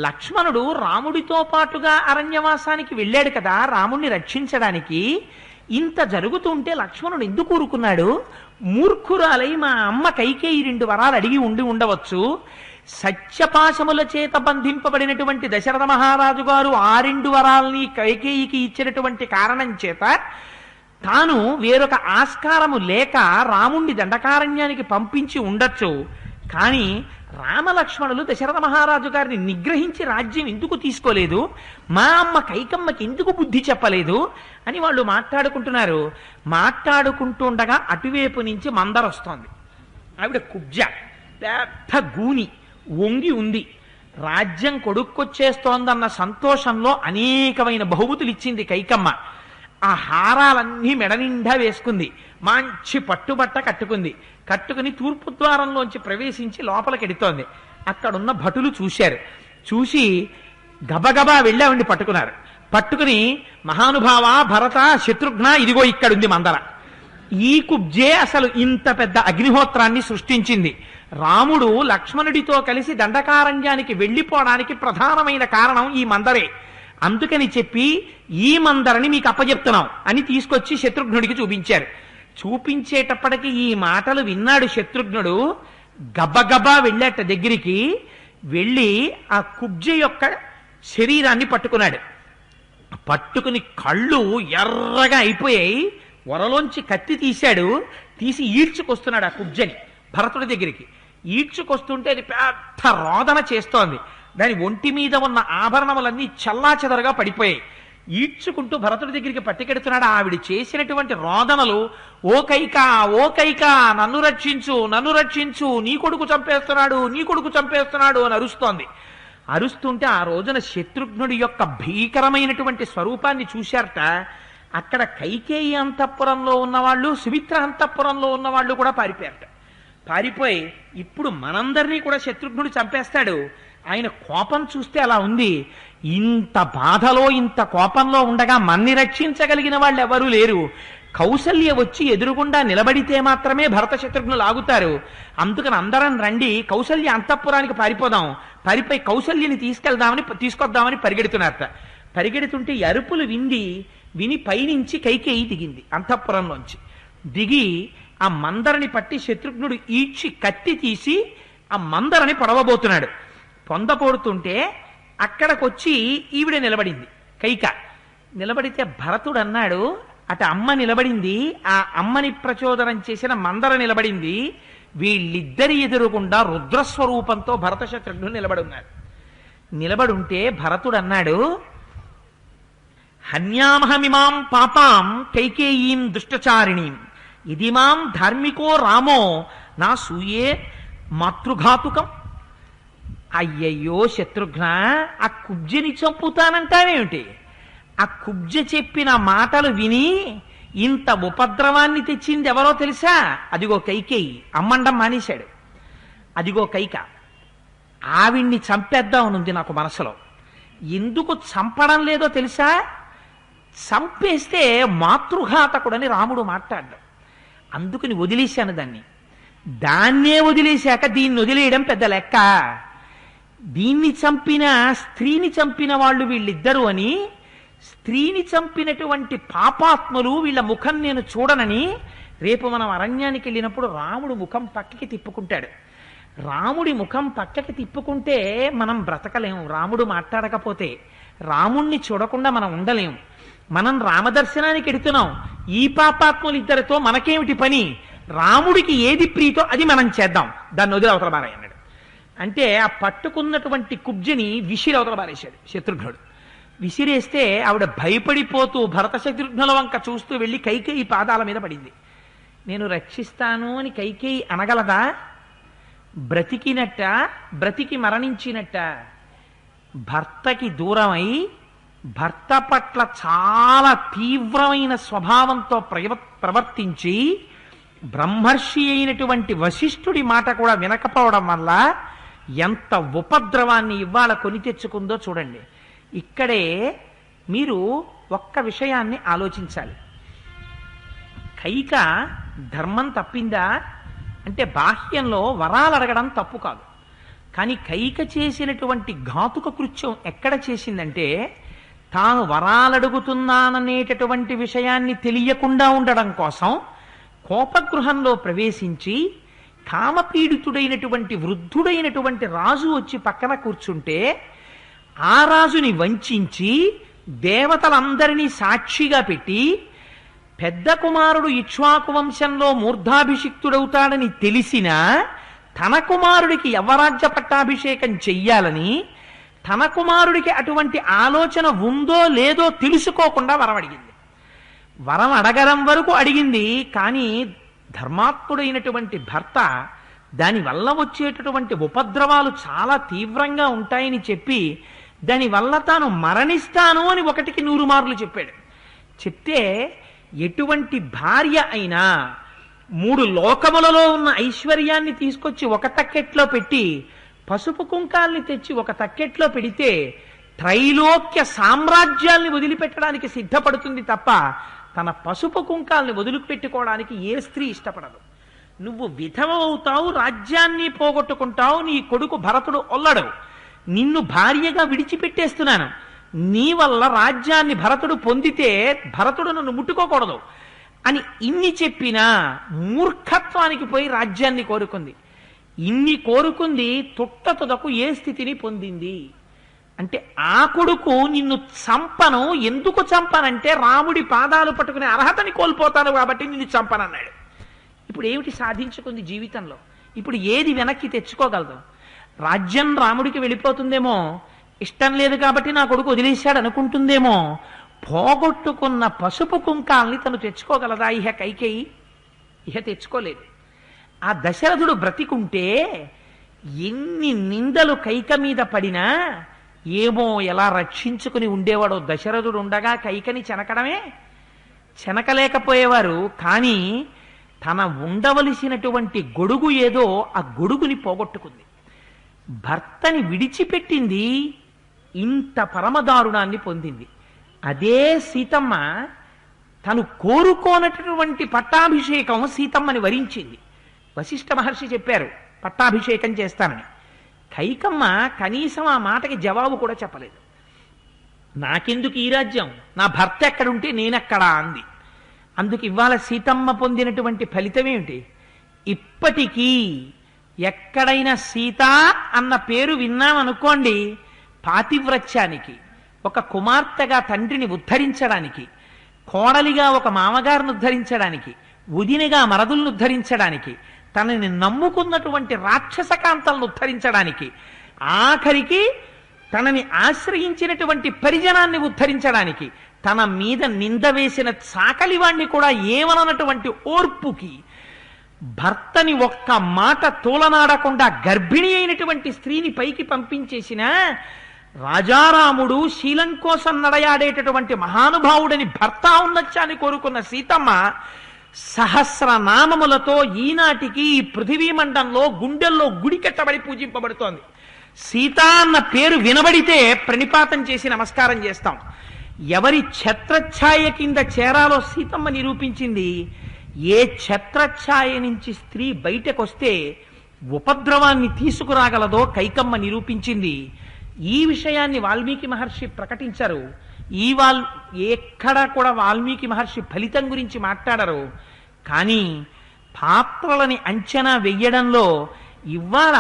లక్ష్మణుడు రాముడితో పాటుగా అరణ్యవాసానికి వెళ్ళాడు కదా రాముణ్ణి రక్షించడానికి. ఇంత జరుగుతుంటే లక్ష్మణుడు ఎందుకు ఊరుకున్నాడు? మూర్ఖురాలై మా అమ్మ కైకేయి 2 వరాలు అడిగి ఉండవచ్చు. సత్యపాశముల చేత బంధింపబడినటువంటి దశరథ మహారాజు గారు ఆ 2 వరాల్ని కైకేయికి ఇచ్చినటువంటి కారణం చేత తాను వేరొక ఆస్కారము లేక రాముణ్ణి దండకారణ్యానికి పంపించి ఉండొచ్చు. కానీ రామలక్ష్మణులు దశరథ మహారాజు గారిని నిగ్రహించి రాజ్యం ఎందుకు తీసుకోలేదు, మా అమ్మ కైకమ్మకి ఎందుకు బుద్ధి చెప్పలేదు అని వాళ్ళు మాట్లాడుకుంటున్నారు. మాట్లాడుకుంటుండగా అటువైపు నుంచి మందర వస్తోంది. ఆవిడ కుబ్జ, పెద్ద గూని వంగి ఉంది. రాజ్యం కొడుక్కొచ్చేస్తోందన్న సంతోషంలో అనేకమైన బహుమతులు ఇచ్చింది కైకమ్మ. ఆ హారాలన్నీ మెడ నిండా వేసుకుంది. మంచి పట్టుబట్ట కట్టుకుని తూర్పు ద్వారంలోంచి ప్రవేశించి లోపలికెడుతోంది. అక్కడున్న భటులు చూశారు. చూసి గబగబా వెళ్ళావండి పట్టుకుని మహానుభావ భరత శత్రుఘ్న ఇదిగో ఇక్కడుంది మందర. ఈ కుబ్జే అసలు ఇంత పెద్ద అగ్నిహోత్రాన్ని సృష్టించింది. రాముడు లక్ష్మణుడితో కలిసి దండకారణ్యానికి వెళ్ళిపోవడానికి ప్రధానమైన కారణం ఈ మందరే. అందుకని చెప్పి ఈ మందరని మీకు అప్పచెప్తున్నాం అని తీసుకొచ్చి శత్రుఘ్నుడికి చూపించారు. చూపించేటప్పటికి ఈ మాటలు విన్నాడు శత్రుఘ్నుడు. గబ్బగబ్బా వెళ్ళాట దగ్గరికి. వెళ్ళి ఆ కుబ్జ యొక్క శరీరాన్ని పట్టుకున్నాడు. పట్టుకుని కళ్ళు ఎర్రగా అయిపోయాయి. వరలోంచి కత్తి తీశాడు. తీసి ఈడ్చుకొస్తున్నాడు ఆ కుబ్జని భరతుడి దగ్గరికి. ఈడ్చుకొస్తుంటే అది పెద్ద రోదన చేస్తోంది. దాని ఒంటి మీద ఉన్న ఆభరణములన్నీ చల్లాచెదరుగా పడిపోయాయి. ఈడ్చుకుంటూ భరతుడి దగ్గరికి పట్టుకెడుతున్నాడు. ఆవిడ చేసినటువంటి రోదనలు, ఓ కైకా నన్ను రక్షించు, నీ కొడుకు చంపేస్తున్నాడు అని అరుస్తోంది. అరుస్తుంటే ఆ రోజున శత్రుఘ్నుడి యొక్క భీకరమైనటువంటి స్వరూపాన్ని చూశారట. అక్కడ కైకేయి అంతఃపురంలో ఉన్నవాళ్ళు, సుమిత్ర అంతఃపురంలో ఉన్నవాళ్ళు కూడా పారిపోయి ఇప్పుడు మనందరినీ కూడా శత్రుఘ్నుడు చంపేస్తాడు. ఆయన కోపం చూస్తే అలా ఉంది. ఇంత బాధలో ఇంత కోపంలో ఉండగా మన్ని రక్షించగలిగిన వాళ్ళు ఎవరూ లేరు. కౌసల్య వచ్చి ఎదురుగుండా నిలబడితే మాత్రమే భరత శత్రుఘ్నులు ఆగుతారు. అందుకని అందరం రండి కౌసల్య అంతఃపురానికి పారిపోదాం, పారిపోయి కౌసల్యని తీసుకొద్దామని పరిగెడుతున్నారట. పరిగెడుతుంటే అరుపులు విని పైనుంచి కైకేయి దిగింది. అంతఃపురంలోంచి దిగి ఆ మందరని పట్టి శత్రుఘ్నుడు ఈడ్చి కత్తి తీసి ఆ మందరని పొడవబోతున్నాడు. పొందపోడుతుంటే అక్కడికొచ్చి ఈవిడ నిలబడింది. కైక నిలబడితే భరతుడు అన్నాడు, అటు అమ్మ నిలబడింది, ఆ అమ్మని ప్రచోదనం చేసిన మందర నిలబడింది. వీళ్ళిద్దరి ఎదురుగుండా రుద్రస్వరూపంతో భరత శత్రుఘ్నుడు నిలబడుంటే భరతుడు అన్నాడు, హన్యామహమిమాం పాపాం కైకేయీం దుష్టచారిణీం ఇది మాం ధార్మికో రామో నా సూయే మాతృఘాతుకం. అయ్యయ్యో శత్రుఘ్న, ఆ కుబ్జని చంపుతానంటావేమిటి? ఆ కుబ్జ చెప్పిన మాటలు విని ఇంత ఉపద్రవాన్ని తెచ్చింది ఎవరో తెలుసా? అదిగో కైకేయి. అమ్మండం మానేశాడు. అదిగో కైక. ఆవిడ్ని చంపేద్దామనుంది నాకు మనసులో. ఎందుకు చంపడం లేదో తెలుసా? చంపేస్తే మాతృఘాతకుడని రాముడు మాట్లాడ్డాడు. అందుకని వదిలేశాను దాన్నే వదిలేశాక దీన్ని వదిలేయడం పెద్ద లెక్క. దీన్ని చంపిన స్త్రీని చంపిన వాళ్ళు వీళ్ళిద్దరూ అని, స్త్రీని చంపినటువంటి పాపాత్ములు వీళ్ళ ముఖం నేను చూడనని రేపు మనం అరణ్యానికి వెళ్ళినప్పుడు రాముడు ముఖం పక్కకి తిప్పుకుంటాడు. రాముడి ముఖం పక్కకి తిప్పుకుంటే మనం బ్రతకలేము. రాముడు మాట్లాడకపోతే రాముణ్ణి చూడకుండా మనం ఉండలేము. మనం రామదర్శనానికి ఎడుతున్నాం. ఈ పాపాత్ములు ఇద్దరితో మనకేమిటి పని? రాముడికి ఏది ప్రీతో అది మనం చేద్దాం, దాన్ని వదిలి అవతల బారాయి అన్నాడు. అంటే ఆ పట్టుకున్నటువంటి కుబ్జని విసిరి అవతల బారేశాడు శత్రుఘ్నుడు. విసిరేస్తే ఆవిడ భయపడిపోతూ భరత శత్రుఘ్నుల వంక చూస్తూ వెళ్ళి కైకేయి పాదాల మీద పడింది. నేను రక్షిస్తాను అని కైకేయి అనగలదా? బ్రతికి మరణించినట్ట. భర్తకి దూరమై భర్త పట్ల చాలా తీవ్రమైన స్వభావంతో ప్రవర్తించి బ్రహ్మర్షి అయినటువంటి వశిష్ఠుడి మాట కూడా వినకపోవడం వల్ల ఎంత ఉపద్రవాన్ని ఇవాళ కొని తెచ్చుకుందో చూడండి. ఇక్కడే మీరు ఒక్క విషయాన్ని ఆలోచించాలి. కైక ధర్మం తప్పిందా అంటే బాహ్యంలో వరాలు అడగడం తప్పు కాదు. కానీ కైక చేసినటువంటి ఘాతుక కృత్యం ఎక్కడ చేసిందంటే, తాను వరాలడుగుతున్నాననేటటువంటి విషయాన్ని తెలియకుండా ఉండడం కోసం కోపగృహంలో ప్రవేశించి కామపీడితుడైనటువంటి వృద్ధుడైనటువంటి రాజు వచ్చి పక్కన కూర్చుంటే ఆ రాజుని వంచించి దేవతలందరినీ సాక్షిగా పెట్టి పెద్ద కుమారుడు ఇక్ష్వాకు వంశంలో మూర్ధాభిషిక్తుడవుతాడని తెలిసినా తన కుమారుడికి యవ్వరాజ్య పట్టాభిషేకం చెయ్యాలని, తన కుమారుడికి అటువంటి ఆలోచన ఉందో లేదో తెలుసుకోకుండా వరం అడిగింది. వరం అడగడం వరకు అడిగింది, కానీ ధర్మాత్ముడైనటువంటి భర్త దానివల్ల వచ్చేటటువంటి ఉపద్రవాలు చాలా తీవ్రంగా ఉంటాయని చెప్పి దానివల్ల తాను మరణిస్తాను అని 1కి 100 మార్లు చెప్పాడు. చెప్తే ఎటువంటి భార్య అయినా 3 లోకములలో ఉన్న ఐశ్వర్యాన్ని తీసుకొచ్చి ఒక తక్కెట్లో పెట్టి పసుపు కుంకాల్ని తెచ్చి ఒక తక్కెట్లో పెడితే త్రైలోక్య సామ్రాజ్యాల్ని వదిలిపెట్టడానికి సిద్ధపడుతుంది తప్ప తన పసుపు కుంకాల్ని వదిలిపెట్టుకోవడానికి ఏ స్త్రీ ఇష్టపడదు. నువ్వు విధవ అవుతావు, రాజ్యాన్ని పోగొట్టుకుంటావు, నీ కొడుకు భరతుడు ఒల్లడు, నిన్ను భార్యగా విడిచిపెట్టేస్తున్నాను, నీ వల్ల రాజ్యాన్ని భరతుడు పొందితే భరతుడు నన్ను ముట్టుకోకూడదు అని ఇన్ని చెప్పినా మూర్ఖత్వానికి పోయి రాజ్యాన్ని కోరుకుంది. ఇన్ని కోరుకుంది తుట్టతుదకు ఏ స్థితిని పొందింది అంటే, ఆ కొడుకు నిన్ను చంపను, ఎందుకు చంపనంటే రాముడి పాదాలు పట్టుకునే అర్హతని కోల్పోతాను కాబట్టి నిన్ను చంపనన్నాడు. ఇప్పుడు ఏమిటి సాధించుకుంది జీవితంలో? ఇప్పుడు ఏది వెనక్కి తెచ్చుకోగలదు? రాజ్యం రాముడికి వెళ్ళిపోతుందేమో, ఇష్టం లేదు కాబట్టి నా కొడుకు వదిలేశాడు అనుకుంటుందేమో, పోగొట్టుకున్న పసుపు కుంకాల్ని తను తెచ్చుకోగలదా ఇహ కైకేయి? ఇహ తెచ్చుకోలేదు. ఆ దశరథుడు బ్రతికుంటే ఎన్ని నిందలు కైక మీద పడినా ఏమో ఎలా రక్షించుకుని ఉండేవాడో. దశరథుడు ఉండగా కైకని చెనకలేకపోయేవారు, కానీ తన ఉండవలసినటువంటి గొడుగు ఏదో ఆ గొడుగుని పోగొట్టుకుంది. భర్తని విడిచిపెట్టింది, ఇంత పరమదారుణాన్ని పొందింది. అదే సీతమ్మ తను కోరుకోనటువంటి పట్టాభిషేకం సీతమ్మని వరించింది. వశిష్ఠ మహర్షి చెప్పారు పట్టాభిషేకం చేస్తానని. కైకమ్మ కనీసం ఆ మాటకి జవాబు కూడా చెప్పలేదు. నాకెందుకు ఈ రాజ్యం, నా భర్త ఎక్కడుంటే నేనెక్కడా అంది. అందుకు ఇవాళ సీతమ్మ పొందినటువంటి ఫలితం ఏమిటి? ఇప్పటికీ ఎక్కడైనా సీత అన్న పేరు విన్నామనుకోండి, పాతివ్రత్యానికి, ఒక కుమార్తెగా తండ్రిని ఉద్ధరించడానికి, కోడలిగా ఒక మామగారిని ఉద్ధరించడానికి, వదినగా మరదులను ఉద్ధరించడానికి, తనని నమ్ముకున్నటువంటి రాక్షసకాంతలను ఉద్ధరించడానికి, ఆఖరికి తనని ఆశ్రయించినటువంటి పరిజనాన్ని ఉద్ధరించడానికి, తన మీద నింద వేసిన చాకలివాణ్ణి కూడా ఏమననటువంటి ఓర్పుకి, భర్తని ఒక్క మాట తోలనాడకుండా గర్భిణి అయినటువంటి స్త్రీని పైకి పంపించేసిన రాజారాముడు, శీలం కోసం నడయాడేటటువంటి మహానుభావుడని భర్త ఔన్నత్యాన్ని కోరుకున్న సీతమ్మ సహస్రనామములతో ఈనాటికి ఈ పృథివీ మండంలో గుండెల్లో గుడి కట్టబడి పూజింపబడుతోంది. సీత అన్న పేరు వినబడితే ప్రణిపాతం చేసి నమస్కారం చేస్తాం. ఎవరి ఛత్రఛాయ కింద చేరాలో సీతమ్మ నిరూపించింది. ఏ ఛత్రఛాయ నుంచి స్త్రీ బయటకొస్తే ఉపద్రవాన్ని తీసుకురాగలదో కైకమ్మ నిరూపించింది. ఈ విషయాన్ని వాల్మీకి మహర్షి ప్రకటించారు. ఎక్కడ కూడా వాల్మీకి మహర్షి ఫలితం గురించి మాట్లాడరు. కానీ పాత్రలని అంచనా వెయ్యడంలో ఇవాళ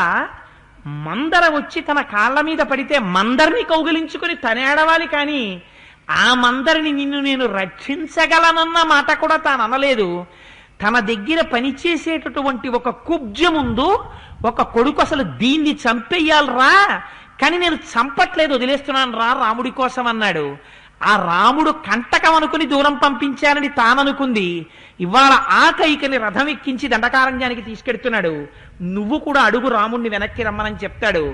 మందర వచ్చి తన కాళ్ళ మీద పడితే మందరిని కౌగిలించుకుని తనేడవాలి, కానీ ఆ మందరిని నిన్ను నేను రక్షించగలనన్న మాట కూడా తాను అనలేదు. తన దగ్గర పనిచేసేటటువంటి ఒక కుబ్జ ముందు ఒక కొడుకు అసలు దీన్ని చంపేయాలరా, కానీ నేను చంపట్లేదు, వదిలేస్తున్నాను రా రాముడి కోసం అన్నాడు. ఆ రాముడు కంటకం అనుకుని దూరం పంపించానని తాననుకుంది. ఇవాళ ఆ కైకని రథం ఎక్కించి దండకారణ్యానికి తీసుకెడుతున్నాడు. నువ్వు కూడా అడుగు రాముణ్ణి వెనక్కి రమ్మనని చెప్తాడు.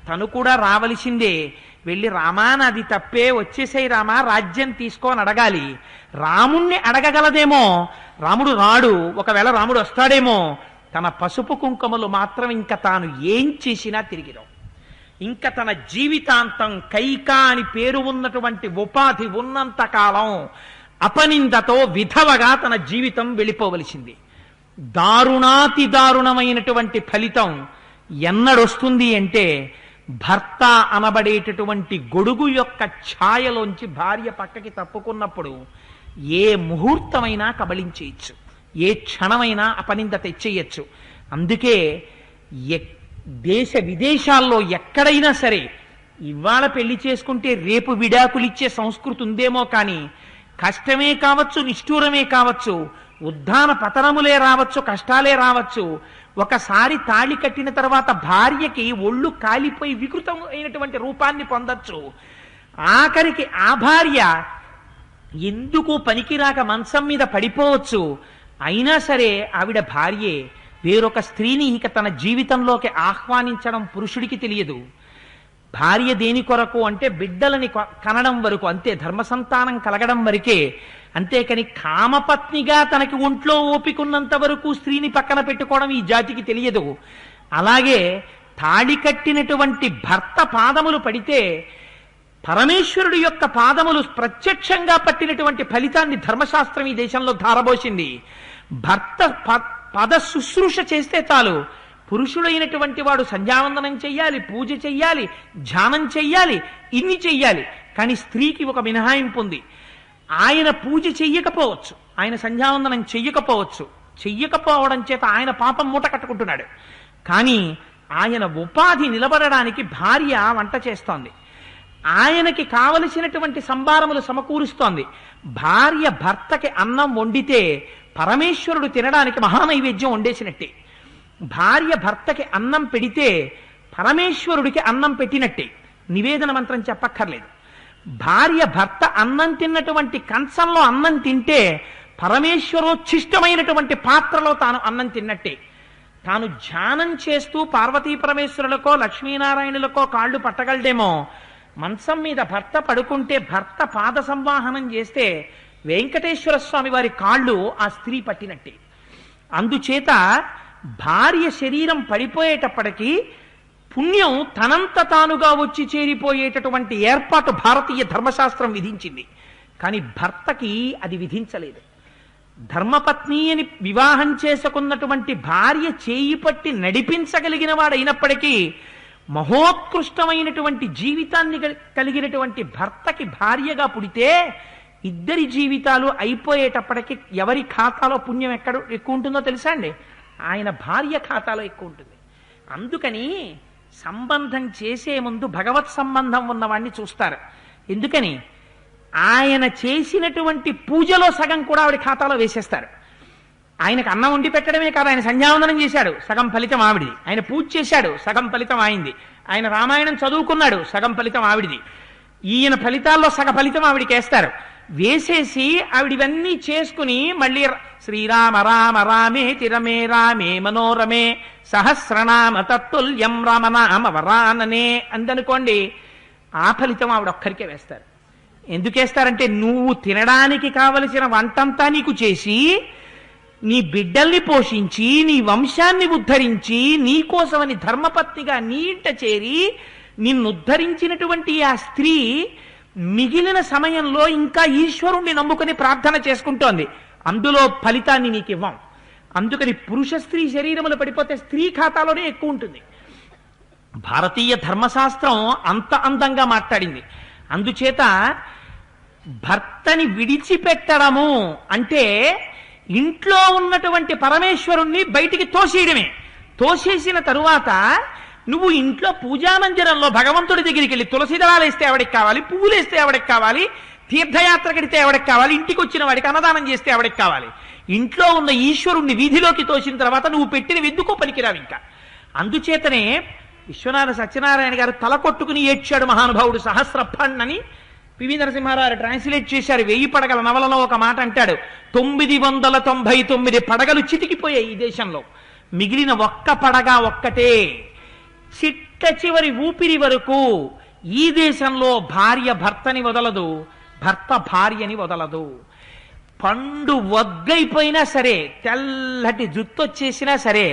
తను కూడా రావలసిందే. వెళ్ళి రామా నాది తప్పే, వచ్చేసేయి రామా, రాజ్యం తీసుకోని అడగాలి. రాముణ్ణి అడగగలదేమో, రాముడు రాడు. ఒకవేళ రాముడు వస్తాడేమో. తన పసుపు కుంకుమలు మాత్రం ఇంకా తాను ఏం చేసినా తిరిగిరావు. ఇంకా తన జీవితాంతం కైక అని పేరు ఉన్నటువంటి ఉపాధి ఉన్నంత కాలం అపనిందతో విధవగా తన జీవితం వెళ్ళిపోవలసింది. దారుణాతి దారుణమైనటువంటి ఫలితం ఎన్నడొస్తుంది అంటే, భర్త అనబడేటటువంటి గొడుగు యొక్క ఛాయలోంచి భార్య పక్కకి తప్పుకున్నప్పుడు ఏ ముహూర్తమైనా కబళించేయచ్చు, ఏ క్షణమైనా అపనింద తెచ్చేయచ్చు. అందుకే దేశ విదేశాల్లో ఎక్కడైనా సరే ఇవాళ పెళ్లి చేసుకుంటే రేపు విడాకులిచ్చే సంస్కృతి ఉందేమో, కానీ కష్టమే కావచ్చు, నిష్ఠూరమే కావచ్చు, ఉద్ధాన పతనములే రావచ్చు, కష్టాలే రావచ్చు, ఒకసారి తాళి కట్టిన తర్వాత భార్యకి ఒళ్ళు కాలిపోయి వికృతం అయినటువంటి రూపాన్ని పొందొచ్చు. ఆఖరికి ఆ భార్య ఎందుకు పనికిరాక మంచం మీద పడిపోవచ్చు. అయినా సరే ఆవిడ భార్యే. వేరొక స్త్రీని ఇక తన జీవితంలోకి ఆహ్వానించడం పురుషుడికి తెలియదు. భార్య దేని కొరకు అంటే బిడ్డలని కనడం వరకు, అంతే, ధర్మ సంతానం కలగడం వరకే. అంతేకాని కామపత్నిగా తనకి ఒంట్లో ఓపికన్నంత వరకు స్త్రీని పక్కన పెట్టుకోవడం ఈ జాతికి తెలియదు. అలాగే తాళి కట్టినటువంటి భర్త పాదములు పడితే పరమేశ్వరుడు యొక్క పాదములు ప్రత్యక్షంగా పట్టినటువంటి ఫలితాన్ని ధర్మశాస్త్రం ఈ దేశంలో ధారబోసింది. భర్త పద శుశ్రూష చేస్తే చాలు, పురుషుడైనటువంటి వాడు సంధ్యావందనం చెయ్యాలి, పూజ చెయ్యాలి, ధ్యానం చెయ్యాలి, ఇన్ని చెయ్యాలి. కానీ స్త్రీకి ఒక మినహాయింపు ఉంది. ఆయన పూజ చెయ్యకపోవచ్చు, ఆయన సంధ్యావందనం చెయ్యకపోవచ్చు, చెయ్యకపోవడం చేత ఆయన పాపం మూట కట్టుకుంటున్నాడు. కానీ ఆయన ఉపాధి నిలబడడానికి భార్య వంట చేస్తోంది, ఆయనకి కావలసినటువంటి సంభారములు సమకూరుస్తోంది. భార్య భర్తకి అన్నం వండితే పరమేశ్వరుడు తినడానికి మహానైవేద్యం వండేసినట్టే. భార్య భర్తకి అన్నం పెడితే పరమేశ్వరుడికి అన్నం పెట్టినట్టే. నివేదన మంత్రం చెప్పక్కర్లేదు. భార్య భర్త అన్నం తిన్నటువంటి కంచంలో అన్నం తింటే పరమేశ్వరోచ్ఛిష్టమైనటువంటి పాత్రలో తాను అన్నం తిన్నట్టే. తాను ధ్యానం చేస్తూ పార్వతీ పరమేశ్వరులకో లక్ష్మీనారాయణులకో కాళ్ళు పట్టగలడేమో, మంచం మీద భర్త పడుకుంటే భర్త పాద సంవాహనం చేస్తే వెంకటేశ్వర స్వామి వారి కాళ్ళు ఆ స్త్రీ పట్టినట్టే. అందుచేత భార్య శరీరం పడిపోయేటప్పటికీ పుణ్యం తనంత తానుగా వచ్చి చేరిపోయేటటువంటి ఏర్పాటు భారతీయ ధర్మశాస్త్రం విధించింది. కానీ భర్తకి అది విధించలేదు. ధర్మపత్ని అని వివాహం చేసుకున్నటువంటి భార్య చేయి పట్టి నడిపించగలిగిన వాడైనప్పటికీ మహోత్కృష్టమైనటువంటి జీవితాన్ని కలిగినటువంటి భర్తకి భార్యగా పుడితే ఇద్దరి జీవితాలు అయిపోయేటప్పటికి ఎవరి ఖాతాలో పుణ్యం ఎక్కువ ఉంటుందో తెలుసా అండి? ఆయన భార్య ఖాతాలో ఎక్కువ ఉంటుంది. అందుకని సంబంధం చేసే ముందు భగవత్ సంబంధం ఉన్నవాడిని చూస్తారు. ఎందుకని? ఆయన చేసినటువంటి పూజలో సగం కూడా ఆవిడ ఖాతాలో వేసేస్తారు. ఆయనకు అన్నం వండి పెట్టడమే కాదు, ఆయన సంధ్యావందనం చేశాడు, సగం ఫలితం ఆవిడిది. ఆయన పూజ చేశాడు, సగం ఫలితం ఆయింది. ఆయన రామాయణం చదువుకున్నాడు, సగం ఫలితం ఆవిడిది. ఈయన ఫలితాల్లో సగ ఫలితం ఆవిడికి వేస్తారు. వేసేసి ఆవిడివన్నీ చేసుకుని మళ్ళీ శ్రీరామ రామ రామే తిరమే రామే మనోరమే సహస్రనామ తత్తుల్యం రామనామ వరాననే అందనుకోండి, ఆ ఫలితం ఆవిడ ఒక్కరికే వేస్తారు. ఎందుకేస్తారంటే నువ్వు తినడానికి కావలసిన వంటంతా నీకు చేసి, నీ బిడ్డల్ని పోషించి, నీ వంశాన్ని ఉద్ధరించి, నీకోసమని ధర్మపత్నిగా నీ ఇంట చేరి నిన్నుద్ధరించినటువంటి ఆ స్త్రీ మిగిలిన సమయంలో ఇంకా ఈశ్వరుణ్ణి నమ్ముకుని ప్రార్థన చేసుకుంటోంది. అందులో ఫలితాన్ని నీకు ఇవ్వం. అందుకని పురుష స్త్రీ శరీరములు పడిపోతే స్త్రీ ఖాతాలోనే ఎక్కువ ఉంటుంది. భారతీయ ధర్మశాస్త్రం అంత అందంగా మాట్లాడింది. అందుచేత భర్తని విడిచిపెట్టడము అంటే ఇంట్లో ఉన్నటువంటి పరమేశ్వరుణ్ణి బయటికి తోసేయడమే. తోసేసిన తరువాత నువ్వు ఇంట్లో పూజామందిరంలో భగవంతుడి దగ్గరికి వెళ్ళి తులసి దళాలు వేస్తే ఎవడికి కావాలి, పువ్వులు వేస్తే ఎవడికి కావాలి, తీర్థయాత్ర కడితే ఎవడికి కావాలి, ఇంటికి వచ్చిన వాడికి అన్నదానం చేస్తే ఎవడికి కావాలి. ఇంట్లో ఉన్న ఈశ్వరుణ్ణి వీధిలోకి తోసిన తర్వాత నువ్వు పెట్టిన ఎందుకో పనికిరావు ఇంకా. అందుచేతనే విశ్వనాథ సత్యనారాయణ గారు తల కొట్టుకుని ఏడ్చాడు మహానుభావుడు. సహస్రఫణ్ అని పివి నరసింహారావు ట్రాన్స్లేట్ చేశారు. 1000 పడగల నవలలో ఒక మాట అంటాడు, 999 పడగలు చితికిపోయాయి ఈ దేశంలో, మిగిలిన ఒక్క పడగ ఒక్కటే. చిట్ట చివరి ఊపిరి వరకు ఈ దేశంలో భార్య భర్తని వదలదు, భర్త భార్యని వదలదు. పండు వగ్గైపోయినా సరే, తెల్లటి జుత్తొచ్చేసినా సరే,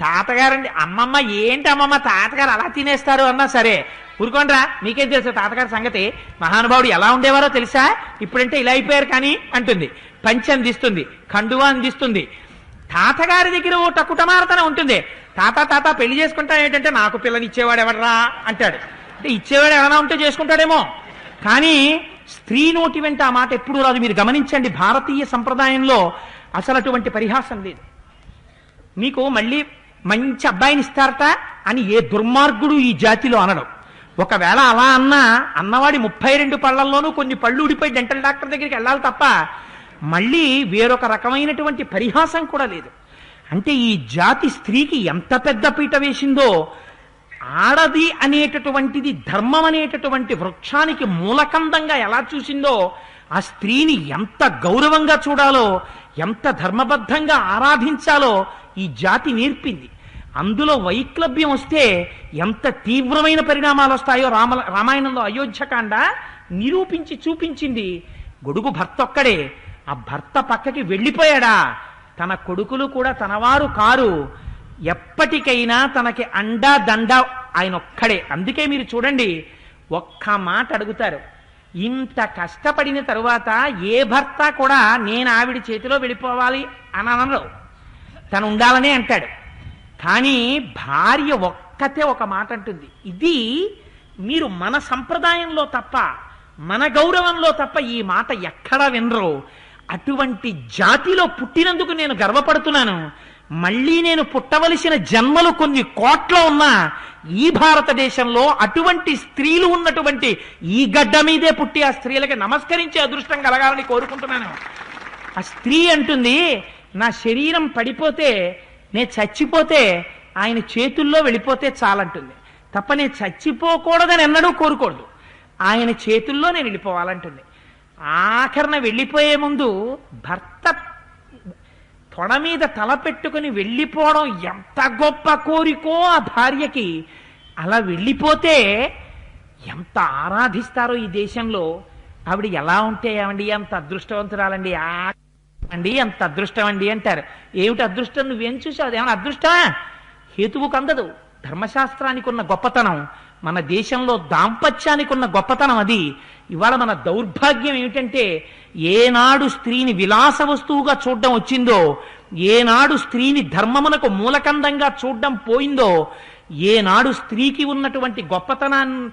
తాతగారండి అమ్మమ్మ ఏంటి అమ్మమ్మ తాతగారు అలా తినేస్తారు అన్నా సరే ఊరుకోండ్రా, మీకేం తెలుసు తాతగారి సంగతి, మహానుభావుడు ఎలా ఉండేవారో తెలుసా, ఇప్పుడంటే ఇలా అయిపోయారు కానీ అంటుంది. పంచె అందిస్తుంది, కండువా అందిస్తుంది. తాతగారి దగ్గర ఓ టకుటమారతన ఉంటుంది. తాత తాత పెళ్లి చేసుకుంటా ఏంటంటే నాకు పిల్లనిచ్చేవాడు ఎవడరా అంటాడు. అంటే ఇచ్చేవాడు ఎవరైనా ఉంటే చేసుకుంటాడేమో, కానీ స్త్రీ నోటి వెంట ఆ మాట ఎప్పుడు రాదు. మీరు గమనించండి, భారతీయ సంప్రదాయంలో అసలు అటువంటి పరిహాసం లేదు. మీకు మళ్ళీ మంచి అబ్బాయిని ఇస్తారట అని ఏ దుర్మార్గుడు ఈ జాతిలో అనడం. ఒకవేళ అలా అన్నవాడి 32 పళ్లల్లోనూ కొన్ని పళ్ళు ఊడిపోయి డెంటల్ డాక్టర్ దగ్గరికి వెళ్ళాలి తప్ప మళ్ళీ వేరొక రకమైనటువంటి పరిహాసం కూడా లేదు. అంటే ఈ జాతి స్త్రీకి ఎంత పెద్ద పీట వేసిందో, ఆడది అనేటటువంటిది ధర్మం అనేటటువంటి వృక్షానికి మూలకందంగా ఎలా చూసిందో, ఆ స్త్రీని ఎంత గౌరవంగా చూడాలో, ఎంత ధర్మబద్ధంగా ఆరాధించాలో ఈ జాతి నేర్పింది. అందులో వైక్లభ్యం వస్తే ఎంత తీవ్రమైన పరిణామాలు వస్తాయో రామాయణంలో అయోధ్యకాండ నిరూపించి చూపించింది. గొడుగు భర్త ఒక్కడే. ఆ భర్త పక్కకి వెళ్ళిపోయాడా, తన కొడుకులు కూడా తనవారు కారు, ఎప్పటికైనా తనకి అండా దండ ఆయన ఒక్కడే. అందుకే మీరు చూడండి, ఒక్క మాట అడుగుతారు, ఇంత కష్టపడిన తరువాత ఏ భర్త కూడా నేను ఆవిడ చేతిలో వెళ్ళిపోవాలి అని అనరు, తను ఉండాలనే అంటాడు. కానీ భార్య ఒక్కతే ఒక మాట అంటుంది. ఇది మీరు మన సంప్రదాయంలో తప్ప, మన గౌరవంలో తప్ప ఈ మాట ఎక్కడా వినరు. అటువంటి జాతిలో పుట్టినందుకు నేను గర్వపడుతున్నాను. మళ్ళీ నేను పుట్టవలసిన జన్మలు కొన్ని కోట్ల ఉన్నా ఈ భారతదేశంలో అటువంటి స్త్రీలు ఉన్నటువంటి ఈ గడ్డ మీదే పుట్టి ఆ స్త్రీలకి నమస్కరించే అదృష్టం కలగాలని కోరుకుంటున్నాను. ఆ స్త్రీ అంటుంది, నా శరీరం పడిపోతే, నేను చచ్చిపోతే ఆయన చేతుల్లో వెళ్ళిపోతే చాలంటుంది తప్ప నేను చచ్చిపోకూడదని ఎన్నడూ కోరుకోదు. ఆయన చేతుల్లో నేను వెళ్ళిపోవాలంటుంది. ఆఖరణ వెళ్ళిపోయే ముందు భర్త తొడ మీద తల పెట్టుకుని వెళ్ళిపోవడం ఎంత గొప్ప కోరికో ఆ భార్యకి. అలా వెళ్ళిపోతే ఎంత ఆరాధిస్తారో ఈ దేశంలో. ఆవిడ ఎలా ఉంటే ఏమండి ఎంత అదృష్టవంతురాలండి, అండి ఎంత అదృష్టం అండి అంటారు. ఏమిటి అదృష్టం, నువ్వేం చూసావు, అదేమన్నా అదృష్టమా? హేతువుకు అందదు. ధర్మశాస్త్రానికి ఉన్న గొప్పతనం, మన దేశంలో దాంపత్యానికి ఉన్న గొప్పతనం అది. ఇవాళ మన దౌర్భాగ్యం ఏమిటంటే, ఏనాడు స్త్రీని విలాస వస్తువుగా చూడడం వచ్చిందో, ఏనాడు స్త్రీని ధర్మమునకు మూలకందంగా చూడడం పోయిందో, ఏనాడు స్త్రీకి ఉన్నటువంటి గొప్పతనాన్ని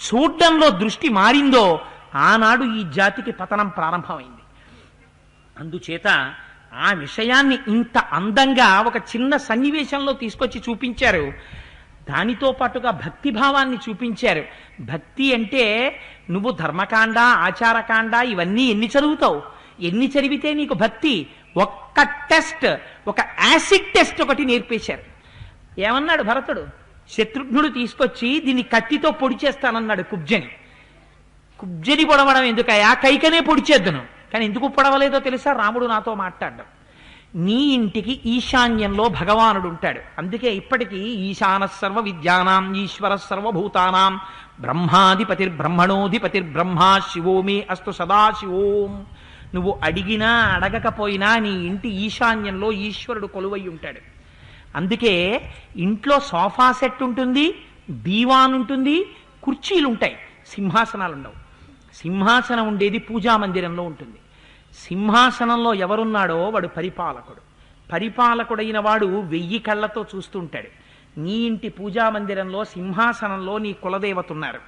చూడడంలో దృష్టి మారిందో, ఆనాడు ఈ జాతికి పతనం ప్రారంభమైంది. అందుచేత ఆ విషయాన్ని ఇంత అందంగా ఒక చిన్న సన్నివేశంలో తీసుకొచ్చి చూపించారు. దానితో పాటుగా భక్తిభావాన్ని చూపించారు. భక్తి అంటే నువ్వు ధర్మకాండ, ఆచారకాండ ఇవన్నీ ఎన్ని చదువుతావు, ఎన్ని చదివితే నీకు భక్తి? ఒక్క టెస్ట్, ఒక యాసిడ్ టెస్ట్ ఒకటి నేర్పేశారు. ఏమన్నాడు భరతుడు? శత్రుఘ్నుడు తీసుకొచ్చి దీన్ని కత్తితో పొడి చేస్తానన్నాడు కుబ్జని. కుబ్జని పొడవడం ఎందుకయ్యా, కైకనే పొడి చేద్దును. కానీ ఎందుకు పొడవలేదో తెలుసా? రాముడు నాతో మాట్లాడ్డాడు. నీ ఇంటికి ఈశాన్యంలో భగవానుడు ఉంటాడు. అందుకే ఇప్పటికీ ఈశాన సర్వ విద్యానాం ఈశ్వర సర్వభూతానాం బ్రహ్మాధిపతిర్బ్రహ్మణోధిపతిర్బ్రహ్మ శివో మే అస్తు సదాశివోం. నువ్వు అడిగినా అడగకపోయినా నీ ఇంటి ఈశాన్యంలో ఈశ్వరుడు కొలువై ఉంటాడు. అందుకే ఇంట్లో సోఫా సెట్ ఉంటుంది, దీవాన్ ఉంటుంది, కుర్చీలు ఉంటాయి, సింహాసనాలు ఉండవు. సింహాసనం ఉండేది పూజా మందిరంలో ఉంటుంది. సింహాసనంలో ఎవరున్నాడో వాడు పరిపాలకుడు. పరిపాలకుడైన వాడు 1000 కళ్ళతో చూస్తుంటాడు. నీ ఇంటి పూజా మందిరంలో సింహాసనంలో నీ కులదేవత ఉన్నారు.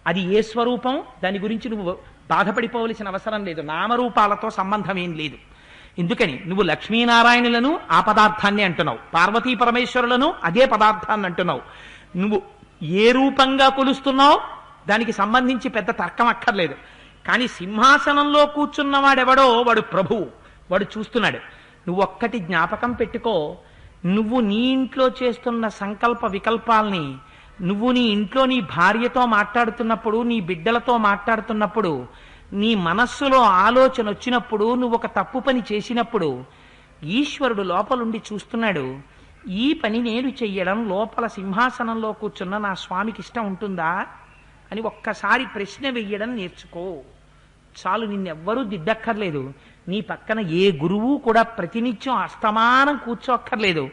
అది ఏ స్వరూపం, దాని గురించి నువ్వు బాధపడిపోవలసిన అవసరం లేదు. నామరూపాలతో సంబంధం ఏం లేదు. ఎందుకని నువ్వు లక్ష్మీనారాయణులను ఆ పదార్థాన్ని అంటున్నావు, పార్వతీ పరమేశ్వరులను అదే పదార్థాన్ని అంటున్నావు. నువ్వు ఏ రూపంగా కొలుస్తున్నావు దానికి సంబంధించి పెద్ద తర్కం అక్కర్లేదు. కానీ సింహాసనంలో కూర్చున్నవాడెవడో వాడు ప్రభువు, వాడు చూస్తున్నాడు. నువ్వు ఒక్కటి జ్ఞాపకం పెట్టుకో, నువ్వు నీ ఇంట్లో చేస్తున్న సంకల్ప వికల్పాల్ని, నువ్వు నీ ఇంట్లో నీ భార్యతో మాట్లాడుతున్నప్పుడు, నీ బిడ్డలతో మాట్లాడుతున్నప్పుడు, నీ మనస్సులో ఆలోచన వచ్చినప్పుడు, నువ్వు ఒక తప్పు పని చేసినప్పుడు ఈశ్వరుడు లోపలుండి చూస్తున్నాడు. ఈ పని నేను చెయ్యడం లోపల సింహాసనంలో కూర్చున్న నా స్వామికి ఇష్టం ఉంటుందా అని ఒక్కసారి ప్రశ్న వెయ్యడం నేర్చుకో. చాలు, నిన్నెవ్వరూ దిద్దక్కర్లేదు. నీ పక్కన ఏ గురువు కూడా ప్రతినిత్యం అస్తమానం కూర్చోక్కర్లేదు.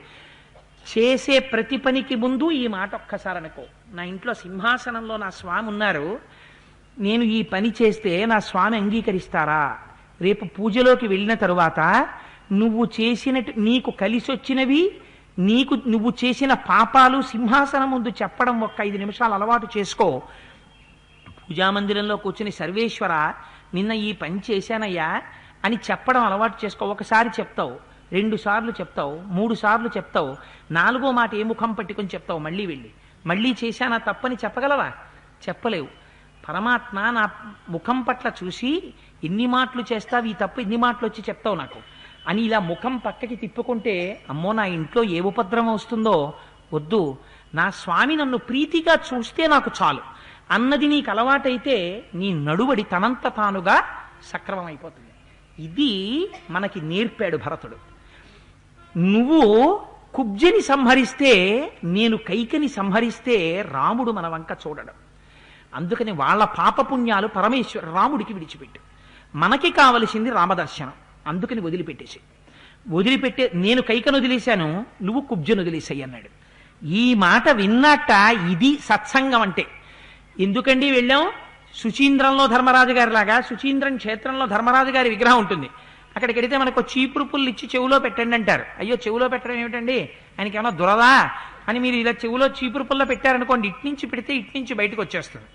చేసే ప్రతి పనికి ముందు ఈ మాట ఒక్కసారి అనుకో, నా ఇంట్లో సింహాసనంలో నా స్వామి ఉన్నారు, నేను ఈ పని చేస్తే నా స్వామి అంగీకరిస్తారా? రేపు పూజలోకి వెళ్ళిన తరువాత నువ్వు చేసినట్టు నీకు కలిసి వచ్చినవి, నువ్వు చేసిన పాపాలు సింహాసనం ముందు చెప్పడం ఒక్క 5 నిమిషాలు అలవాటు చేసుకో. పూజామందిరంలో కూర్చుని సర్వేశ్వర నిన్న ఈ పని చేశానయ్యా అని చెప్పడం అలవాటు చేసుకో. ఒకసారి చెప్తావు, 2 సార్లు చెప్తావు, 3 సార్లు చెప్తావు, 4వ మాట ఏ ముఖం పట్టుకొని చెప్తావు? మళ్ళీ వెళ్ళి మళ్ళీ చేశానా తప్పని చెప్పగలవా? చెప్పలేవు. పరమాత్మ నా ముఖం పట్ల చూసి ఎన్ని మాటలు చేస్తావు, ఈ తప్పు ఎన్ని మాటలు వచ్చి చెప్తావు నాకు అని ఇలా ముఖం పక్కకి తిప్పుకుంటే, అమ్మో నా ఇంట్లో ఏ ఉపద్రవం వస్తుందో, వద్దు, నా స్వామి నన్ను ప్రీతిగా చూస్తే నాకు చాలు అన్నది నీకు అలవాటైతే నీ నడువడి తనంత తానుగా సక్రమం అయిపోతుంది. ఇది మనకి నేర్పాడు భరతుడు. నువ్వు కుబ్జని సంహరిస్తే, నేను కైకని సంహరిస్తే రాముడు మన వంక చూడడం. అందుకని వాళ్ళ పాపపుణ్యాలు పరమేశ్వర రాముడికి విడిచిపెట్టు. మనకి కావలసింది రామదర్శనం. అందుకని వదిలిపెట్టే నేను కైకను వదిలేశాను, నువ్వు కుబ్జను వదిలేసాయి అన్నాడు. ఈ మాట విన్నట్ట ఇది సత్సంగం అంటే. ఎందుకండి వెళ్ళాం? సుచీంద్రంలో ధర్మరాజు గారి లాగా, సుచీంద్రం క్షేత్రంలో ధర్మరాజు గారి విగ్రహం ఉంటుంది. అక్కడికి వెడితే మనకు చీపురు పుల్లు ఇచ్చి చెవులో పెట్టండి అంటారు. అయ్యో చెవులో పెట్టడం ఏమిటండి, ఆయనకి ఏమన్నా దురదా అని మీరు ఇలా చెవులో చీపురు పుల్ల పెట్టారనుకోండి, ఇట్నుంచి పెడితే ఇట్నుంచి బయటకు వచ్చేస్తుంది.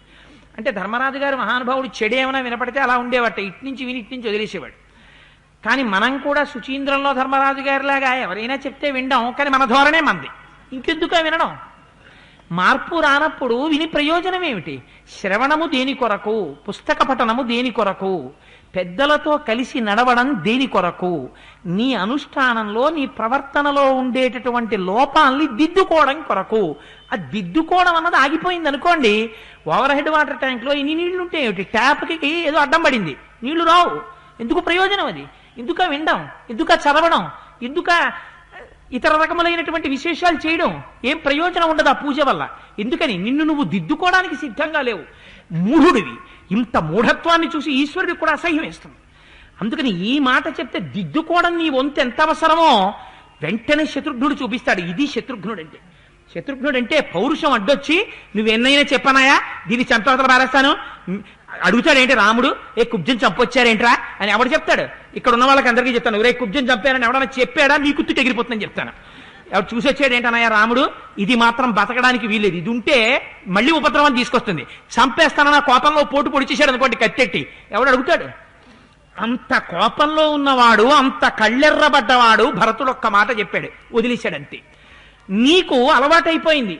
అంటే ధర్మరాజు గారు మహానుభావుడు చెడేమైనా వినపడితే అలా ఉండేవాట, ఇట్నుంచి విని ఇట్నుంచి వదిలేసేవాడు. కానీ మనం కూడా సుచీంద్రంలో ధర్మరాజు గారిలాగా ఎవరైనా చెప్తే వినడం, కానీ మన ధోరణే మంది. ఇంకెందుకు వినడం? మార్పు రానప్పుడు విని ప్రయోజనం ఏమిటి? శ్రవణము దేని కొరకు, పుస్తక పఠనము దేని కొరకు, పెద్దలతో కలిసి నడవడం దేని కొరకు? నీ అనుష్ఠానంలో, నీ ప్రవర్తనలో ఉండేటటువంటి లోపాలని దిద్దుకోవడం కొరకు. ఆ దిద్దుకోవడం అన్నది ఆగిపోయింది అనుకోండి, ఓవర్ హెడ్ వాటర్ ట్యాంక్లో ఇన్ని నీళ్లు ఉంటే ఏమిటి, ట్యాప్కి ఏదో అడ్డం పడింది, నీళ్లు రావు. ఎందుకు ప్రయోజనం అది? ఎందుక వినడం, ఎందుక చదవడం, ఎందుక ఇతర రకములైనటువంటి విశేషాలు చేయడం? ఏం ప్రయోజనం ఉండదు ఆ పూజ వల్ల. ఎందుకని? నిన్ను నువ్వు దిద్దుకోవడానికి సిద్ధంగా లేవు, మూఢుడివి. ఇంత మూఢత్వాన్ని చూసి ఈశ్వరుడికి కూడా అసహ్యం వేస్తుంది. అందుకని ఈ మాట చెప్తే దిద్దుకోవడం నీ వంతు ఎంత అవసరమో వెంటనే శత్రుఘ్నుడు చూపిస్తాడు. ఇది శత్రుఘ్నుడంటే. శత్రుఘ్నుడంటే పౌరుషం అడ్డొచ్చి నువ్వెన్నైనా చెప్పనాయా, దీన్ని చంపవతల పారేస్తాను అడుగుతాడేంటి రాముడు, ఏ కుబ్జం చంపొచ్చారేంట్రా అని ఎవడు చెప్తాడు? ఇక్కడ ఉన్న వాళ్ళకి అందరికీ చెప్తాను, ఎవరే కుబ్జం చంపారని ఎవడన్నా చెప్పాడా నీ కుత్తుకి ఎగిరిపోతుందని చెప్తాను. ఎవరు చూసొచ్చాడు ఏంటనయ్యా రాముడు, ఇది మాత్రం బతకడానికి వీలేదు, ఇది ఉంటే మళ్ళీ ఉపద్రవం తీసుకొస్తుంది, చంపేస్తానన్న కోపంలో పోటు పొడిచేశాడు అనుకోండి కత్తెట్టి, ఎవడు అడుగుతాడు? అంత కోపంలో ఉన్నవాడు, అంత కళ్ళెర్రబడ్డవాడు భరతుడు ఒక్క మాట చెప్పాడు, వదిలేశాడంతే. నీకు అలవాటైపోయింది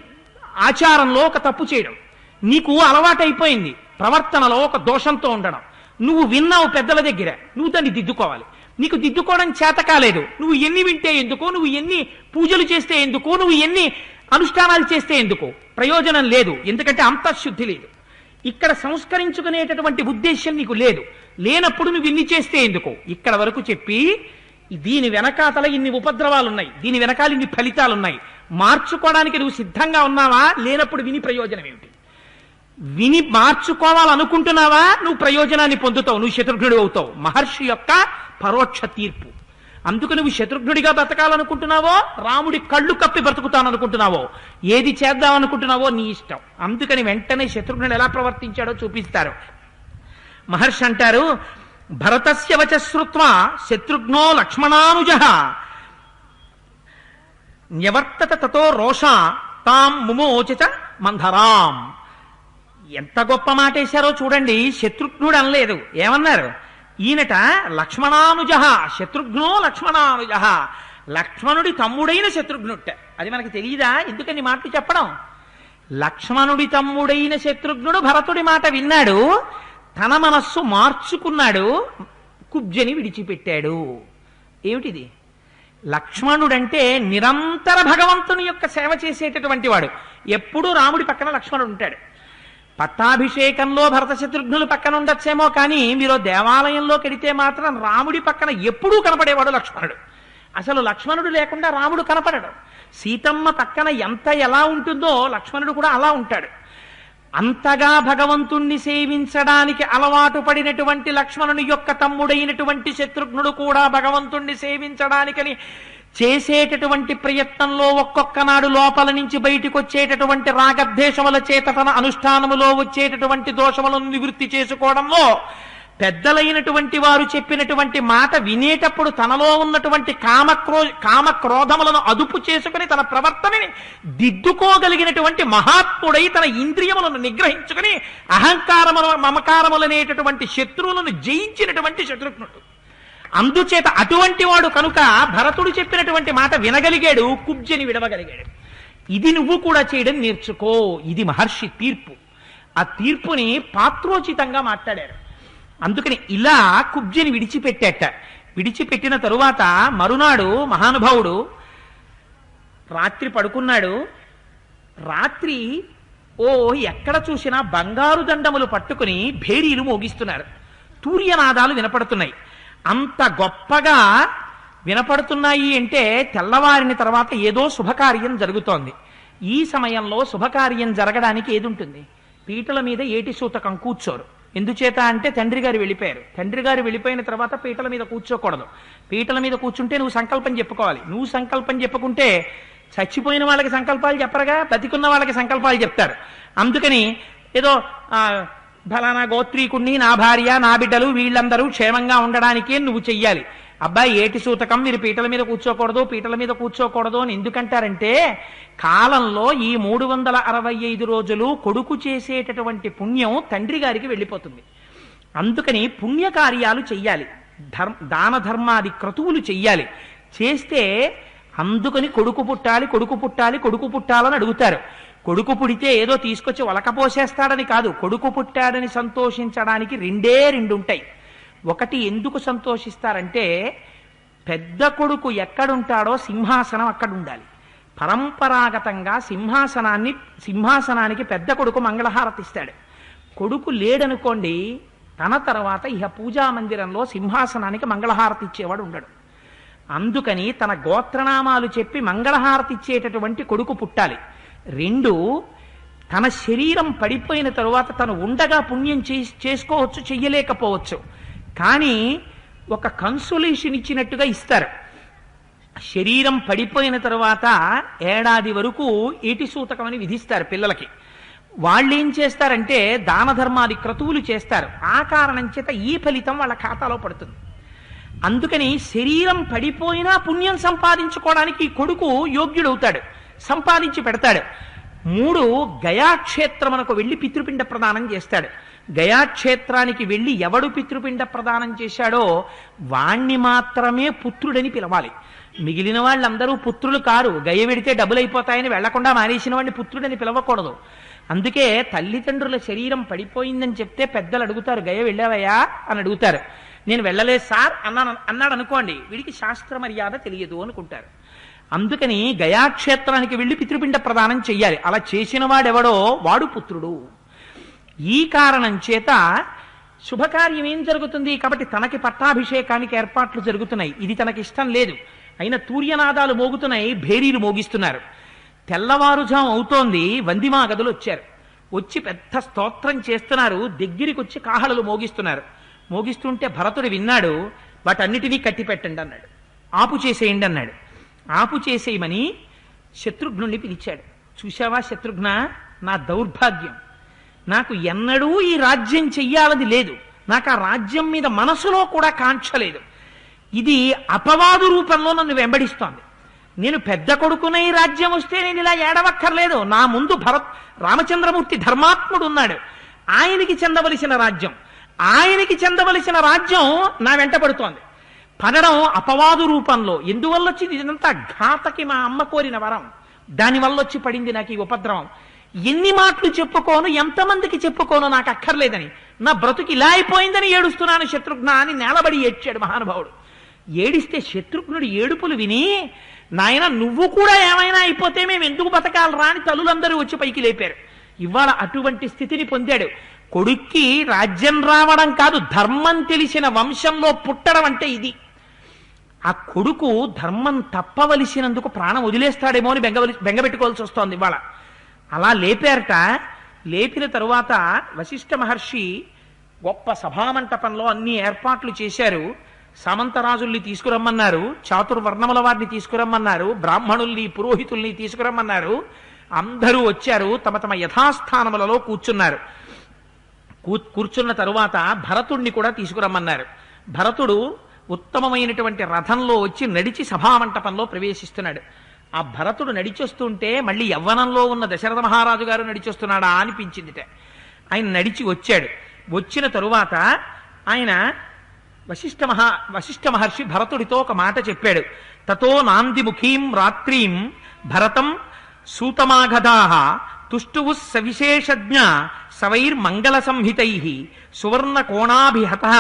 ఆచారంలో ఒక తప్పు చేయడం, నీకు అలవాటైపోయింది ప్రవర్తనలో ఒక దోషంతో ఉండడం. నువ్వు విన్నావు పెద్దల దగ్గర, నువ్వు దాన్ని దిద్దుకోవాలి. నీకు దిద్దుకోవడం చేత కాలేదు, నువ్వు ఎన్ని వింటే ఎందుకు, నువ్వు ఎన్ని పూజలు చేస్తే ఎందుకు, నువ్వు ఎన్ని అనుష్ఠానాలు చేస్తే ఎందుకు, ప్రయోజనం లేదు. ఎందుకంటే అంతఃశుద్ధి లేదు. ఇక్కడ సంస్కరించుకునేటటువంటి ఉద్దేశం నీకు లేదు. లేనప్పుడు నువ్వు ఇన్ని చేస్తే ఎందుకు? ఇక్కడ వరకు చెప్పి దీని వెనకాతల ఇన్ని ఉపద్రవాలు ఉన్నాయి, దీని వెనకాల ఇన్ని ఫలితాలున్నాయి, మార్చుకోవడానికి నువ్వు సిద్ధంగా ఉన్నావా? లేనప్పుడు విని ప్రయోజనం ఏమిటి? విని మార్చుకోవాలనుకుంటున్నావా? నువ్వు ప్రయోజనాన్ని పొందుతావు, నువ్వు శత్రుఘ్నుడు అవుతావు. మహర్షి యొక్క పరోక్ష తీర్పు. అందుకు నువ్వు శత్రుఘ్నుడిగా బ్రతకాలనుకుంటున్నావో, రాముడి కళ్ళు కప్పి బ్రతుకుతాననుకుంటున్నావో, ఏది చేద్దామనుకుంటున్నావో నీ ఇష్టం. అందుకని వెంటనే శత్రుఘ్నుడు ఎలా ప్రవర్తించాడో చూపిస్తారు. మహర్షి అంటారు, భరతస్య వచ శ్రుత్వా శత్రుఘ్నో లక్ష్మణానుజ న్యవర్తత తతో రోషా తాం ముమోచ మంధరాం. ఎంత గొప్ప మాట వేశారో చూడండి. శత్రుఘ్నుడు అనలేదు, ఏమన్నారు? ఈయనట లక్ష్మణానుజ, శత్రుఘ్నో లక్ష్మణానుజ, లక్ష్మణుడి తమ్ముడైన శత్రుఘ్నుట్ట. అది మనకి తెలియదా? ఎందుకని మాటలు చెప్పడం? లక్ష్మణుడి తమ్ముడైన శత్రుఘ్నుడు భరతుడి మాట విన్నాడు, తన మనస్సు మార్చుకున్నాడు, కుబ్జని విడిచిపెట్టాడు. ఏమిటిది? లక్ష్మణుడంటే నిరంతర భగవంతుని యొక్క సేవ చేసేటటువంటి వాడు. ఎప్పుడూ రాముడి పక్కన లక్ష్మణుడు ఉంటాడు. పట్టాభిషేకంలో భరత శత్రుఘ్నులు పక్కన ఉండొచ్చేమో, కానీ మీరు దేవాలయంలో కెడితే మాత్రం రాముడి పక్కన ఎప్పుడూ కనపడేవాడు లక్ష్మణుడు. అసలు లక్ష్మణుడు లేకుండా రాముడు కనపడడు. సీతమ్మ పక్కన ఎలా ఉంటుందో లక్ష్మణుడు కూడా అలా ఉంటాడు. అంతగా భగవంతుణ్ణి సేవించడానికి అలవాటు పడినటువంటి లక్ష్మణుని యొక్క తమ్ముడైనటువంటి శత్రుఘ్నుడు కూడా భగవంతుణ్ణి సేవించడానికని చేసేటటువంటి ప్రయత్నంలో ఒక్కొక్క నాడు లోపల నుంచి బయటికి వచ్చేటటువంటి రాగద్వేషముల చేత తన అనుష్ఠానములో వచ్చేటటువంటి దోషములను నివృత్తి చేసుకోవడంలో పెద్దలైనటువంటి వారు చెప్పినటువంటి మాట వినేటప్పుడు తనలో ఉన్నటువంటి కామక్రోధములను అదుపు చేసుకుని తన ప్రవర్తనని దిద్దుకోగలిగినటువంటి మహాత్ముడై తన ఇంద్రియములను నిగ్రహించుకుని అహంకారములు మమకారములనేటటువంటి శత్రువులను జయించినటువంటి శత్రుఘ్నుడు. అందుచేత అటువంటి వాడు కనుక భరతుడు చెప్పినటువంటి మాట వినగలిగాడు, కుబ్జని విడవగలిగాడు. ఇది నువ్వు కూడా చేయడం నేర్చుకో. ఇది మహర్షి తీర్పు. ఆ తీర్పుని పాత్రోచితంగా మాట్లాడారు. అందుకని ఇలా కుబ్జని విడిచిపెట్టిన తరువాత మరునాడు మహానుభావుడు రాత్రి పడుకున్నాడు. రాత్రి ఎక్కడ చూసినా బంగారు దండములు పట్టుకుని భేరీలు మోగిస్తున్నారు. తూర్యనాదాలు వినపడుతున్నాయి. అంత గొప్పగా వినపడుతున్నాయి అంటే తెల్లవారిన తర్వాత ఏదో శుభకార్యం జరుగుతోంది. ఈ సమయంలో శుభకార్యం జరగడానికి ఏది ఉంటుంది? పీటల మీద ఏటి సూతకం కూర్చోరు. ఎందుచేత అంటే తండ్రి గారు వెళ్ళిపోయారు. తండ్రి గారు వెళ్ళిపోయిన తర్వాత పీటల మీద కూర్చోకూడదు. పీటల మీద కూర్చుంటే నువ్వు సంకల్పం చెప్పుకోవాలి. నువ్వు సంకల్పం చెప్పుకుంటే చచ్చిపోయిన వాళ్ళకి సంకల్పాలు చెప్పరుగా, బతికున్న వాళ్ళకి సంకల్పాలు చెప్తారు. అందుకని ఏదో ఫలానా గోత్రీకుణ్ణి, నా భార్య, నా బిడ్డలు వీళ్ళందరూ క్షేమంగా ఉండడానికే నువ్వు చెయ్యాలి. అబ్బాయి ఏటి సూతకం, మీరు పీటల మీద కూర్చోకూడదు, పీటల మీద కూర్చోకూడదు అని ఎందుకంటారంటే కాలంలో ఈ 365 రోజులు కొడుకు చేసేటటువంటి పుణ్యం తండ్రి గారికి వెళ్ళిపోతుంది. అందుకని పుణ్యకార్యాలు చెయ్యాలి, దాన ధర్మాది క్రతువులు చెయ్యాలి. చేస్తే అందుకని కొడుకు పుట్టాలి, కొడుకు పుట్టాలి, కొడుకు పుట్టాలని అడుగుతారు. కొడుకు పుడితే ఏదో తీసుకొచ్చి ఒలకపోసేస్తాడని కాదు, కొడుకు పుట్టాడని సంతోషించడానికి రెండు ఉంటాయి. ఒకటి ఎందుకు సంతోషిస్తారంటే పెద్ద కొడుకు ఎక్కడుంటాడో సింహాసనం అక్కడ ఉండాలి. పరంపరాగతంగా సింహాసనానికి పెద్ద కొడుకు మంగళహారతి ఇస్తాడు. కొడుకు లేడనుకోండి, తన తర్వాత ఇహ పూజా మందిరంలో సింహాసనానికి మంగళహారతి ఇచ్చేవాడు ఉండడు. అందుకని తన గోత్రనామాలు చెప్పి మంగళహారతి ఇచ్చేటటువంటి కొడుకు పుట్టాలి. రెండు, తన శరీరం పడిపోయిన తరువాత తను ఉండగా పుణ్యం చేసుకోవచ్చు, చెయ్యలేకపోవచ్చు, కానీ ఒక కన్సోలేషన్ ఇచ్చినట్టుగా ఇస్తారు. శరీరం పడిపోయిన తరువాత ఏడాది వరకు ఏటి సూతకం అని విధిస్తారు పిల్లలకి. వాళ్ళు ఏం చేస్తారంటే దాన ధర్మాది క్రతువులు చేస్తారు. ఆ కారణం చేత ఈ ఫలితం వాళ్ళ ఖాతాలో పడుతుంది. అందుకని శరీరం పడిపోయినా పుణ్యం సంపాదించుకోవడానికి ఈ కొడుకు యోగ్యుడవుతాడు, సంపాదించి పెడతాడు. 3, గయాక్షేత్రమునకు వెళ్ళి పితృపిండ ప్రదానం చేస్తాడు. గయాక్షేత్రానికి వెళ్ళి ఎవడు పితృపిండ ప్రదానం చేశాడో వాణ్ణి మాత్రమే పుత్రుడని పిలవాలి. మిగిలిన వాళ్ళందరూ పుత్రులు కారు. గయ వెడితే డబ్బులు అయిపోతాయని వెళ్లకుండా మానేసిన వాడిని పుత్రుడని పిలవకూడదు. అందుకే తల్లిదండ్రుల శరీరం పడిపోయిందని చెప్తే పెద్దలు అడుగుతారు, గయ వెళ్ళావయ్యా అని అడుగుతారు. నేను వెళ్ళలేదు సార్ అన్నాడు అనుకోండి, వీడికి శాస్త్ర మర్యాద తెలియదు అనుకుంటారు. అందుకని గయాక్షేత్రానికి వెళ్ళి పితృపిండ ప్రదానం చెయ్యాలి. అలా చేసిన వాడెవడో వాడు పుత్రుడు. ఈ కారణం చేత శుభకార్యం ఏం జరుగుతుంది కాబట్టి తనకి పట్టాభిషేకానికి ఏర్పాట్లు జరుగుతున్నాయి. ఇది తనకి ఇష్టం లేదు, అయినా తూర్యనాదాలు మోగుతున్నాయి, భేరీలు మోగిస్తున్నారు. తెల్లవారుజాం అవుతోంది, వందిమా గదులు వచ్చారు. వచ్చి పెద్ద స్తోత్రం చేస్తున్నారు. దగ్గరికి వచ్చి కాహళలు మోగిస్తున్నారు. మోగిస్తుంటే భరతుడు విన్నాడు. వాటన్నిటినీ కట్టి పెట్టండి అన్నాడు. ఆపు చేసేయండి అన్నాడు. ఆపు చేసేయమని శత్రుఘ్నుణ్ణి పిలిచాడు. చూశావా శత్రుఘ్న, నా దౌర్భాగ్యం, నాకు ఎన్నడూ ఈ రాజ్యం చెయ్యాలని లేదు, నాకు ఆ రాజ్యం మీద మనసులో కూడా కాంక్ష లేదు. ఇది అపవాదు రూపంలో నన్ను వెంబడిస్తోంది. నేను పెద్ద కొడుకునే ఈ రాజ్యం వస్తే నేను ఇలా ఏడవక్కర్లేదు. నా ముందు రామచంద్రమూర్తి ధర్మాత్ముడు ఉన్నాడు. ఆయనకి చెందవలసిన రాజ్యం నా వెంట పడుతోంది. పడడం అపవాదు రూపంలో. ఎందువల్ల వచ్చింది ఇదంతా? ఘాతకి మా అమ్మ కోరిన వరం, దానివల్ల వచ్చి పడింది నాకు ఈ ఉపద్రవం. ఎన్ని మాటలు చెప్పుకోను, ఎంతమందికి చెప్పుకోను, నాకు అక్కర్లేదని, నా బ్రతుకు ఇలా అయిపోయిందని ఏడుస్తున్నాను శత్రుఘ్న అని నేలబడి ఏడ్చాడు మహానుభావుడు. ఏడిస్తే శత్రుఘ్నుడు ఏడుపులు విని, నాయన నువ్వు కూడా ఏమైనా అయిపోతే మేము ఎందుకు బతకాలి రా అని తల్లులందరూ వచ్చి పైకి లేపారు. ఇవాళ అటువంటి స్థితిని పొందాడు. కొడుక్కి రాజ్యం రావడం కాదు, ధర్మం తెలిసిన వంశంలో పుట్టడం అంటే ఇది. ఆ కొడుకు ధర్మం తప్పవలసినందుకు ప్రాణం వదిలేస్తాడేమో అని బెంగపెట్టుకోవాల్సి వస్తోంది ఇవాళ. అలా లేపారట. లేపిన తరువాత వశిష్ఠ మహర్షి గొప్ప సభామంటపంలో అన్ని ఏర్పాట్లు చేశారు. సామంతరాజుల్ని తీసుకురమ్మన్నారు, చాతుర్వర్ణముల వారిని తీసుకురమ్మన్నారు, బ్రాహ్మణుల్ని పురోహితుల్ని తీసుకురమ్మన్నారు. అందరూ వచ్చారు, తమ తమ యథాస్థానములలో కూర్చున్నారు. కూర్చున్న తరువాత భరతుణ్ణి కూడా తీసుకురమ్మన్నారు. భరతుడు ఉత్తమమైనటువంటి రథంలో వచ్చి నడిచి సభామంటపంలో ప్రవేశిస్తున్నాడు. ఆ భరతుడు నడిచొస్తుంటే మళ్ళీ యవ్వనంలో ఉన్న దశరథ మహారాజు గారు నడిచొస్తున్నాడా అనిపించిందిట. ఆయన నడిచి వచ్చాడు. వచ్చిన తరువాత ఆయన వశిష్ఠ మహర్షి భరతుడితో ఒక మాట చెప్పాడు. తతో నాందిముఖీం రాత్రీం భరతం సూతమాగధాః తుష్టువు సవిశేషజ్ఞ సవైర్మంగళ సంహితైః సువర్ణ కోణాభిహతః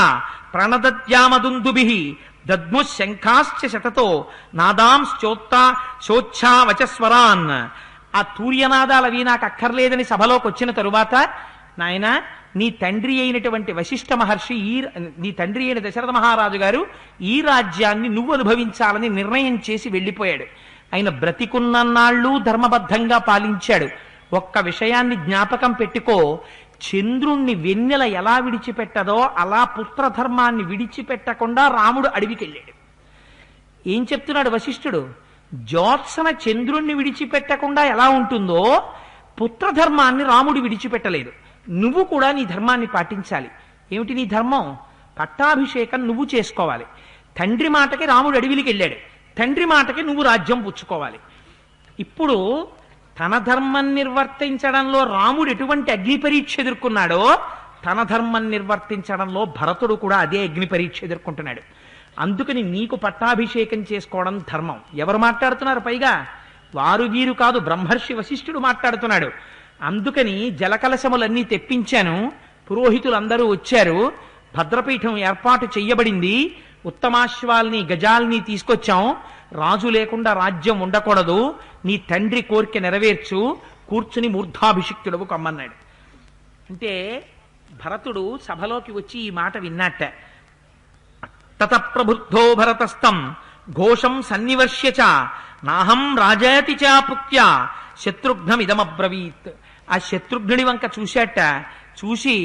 ప్రణదద్యామదుందుభిః దద్ము శంఖాశ్చ శతతో శోచ్ఛా వచస్వరాన్. ఆ తూర్యనాదాలవి నాకు అక్కర్లేదని సభలోకి వచ్చిన తరువాత, నాయన నీ తండ్రి అయినటువంటి వశిష్ఠ మహర్షి నీ తండ్రి అయిన దశరథ మహారాజు గారు ఈ రాజ్యాన్ని నువ్వు అనుభవించాలని నిర్ణయం చేసి వెళ్ళిపోయాడు. ఆయన బ్రతికున్నన్నాళ్ళు ధర్మబద్ధంగా పాలించాడు. ఒక్క విషయాన్ని జ్ఞాపకం పెట్టుకో, చంద్రుణ్ణి వెన్నెల ఎలా విడిచిపెట్టదో అలా పుత్రధర్మాన్ని విడిచిపెట్టకుండా రాముడు అడవికెళ్ళాడు. ఏం చెప్తున్నాడు వశిష్ఠుడు? జ్యోత్సన చంద్రుణ్ణి విడిచిపెట్టకుండా ఎలా ఉంటుందో పుత్రధర్మాన్ని రాముడు విడిచిపెట్టలేదు. నువ్వు కూడా నీ ధర్మాన్ని పాటించాలి. ఏమిటి నీ ధర్మం? పట్టాభిషేకం నువ్వు చేసుకోవాలి. తండ్రి మాటకి రాముడు అడవికి వెళ్ళాడు, తండ్రి మాటకి నువ్వు రాజ్యం పుచ్చుకోవాలి. ఇప్పుడు తన ధర్మం నిర్వర్తించడంలో రాముడు ఎటువంటి అగ్ని పరీక్ష ఎదుర్కొన్నాడో, తన ధర్మం నిర్వర్తించడంలో భరతుడు కూడా అదే అగ్ని పరీక్ష ఎదుర్కొంటున్నాడు. అందుకని నీకు పట్టాభిషేకం చేసుకోవడం ధర్మం. ఎవరు మాట్లాడుతున్నారు? పైగా వారు వీరు కాదు, బ్రహ్మర్షి వశిష్ఠుడు మాట్లాడుతున్నాడు. అందుకని జలకలశములన్నీ తెప్పించాను, పురోహితులందరూ వచ్చారు, భద్రపీఠం ఏర్పాటు చెయ్యబడింది, ఉత్తమాశ్వాల్ని గజాల్ని తీసుకొచ్చాం. రాజు లేకుండా రాజ్యం ఉండకూడదు, నీ తండ్రి కోరిక నెరవేర్చు, కూర్చుని మూర్ధాభిషిక్తుడవు కమ్మన్నాడు. అంటే భరతుడు సభలోకి వచ్చి ఈ మాట విన్నట్ట. తత ప్రబుద్ధో భరతస్థం ఘోషం సన్నివర్ష్య చ నాహం రాజయతి చాపుత్య శత్రుఘ్నమిదమబ్రవీత్. ఆ శత్రుఘ్నుడి వంక చూశాట. చూసి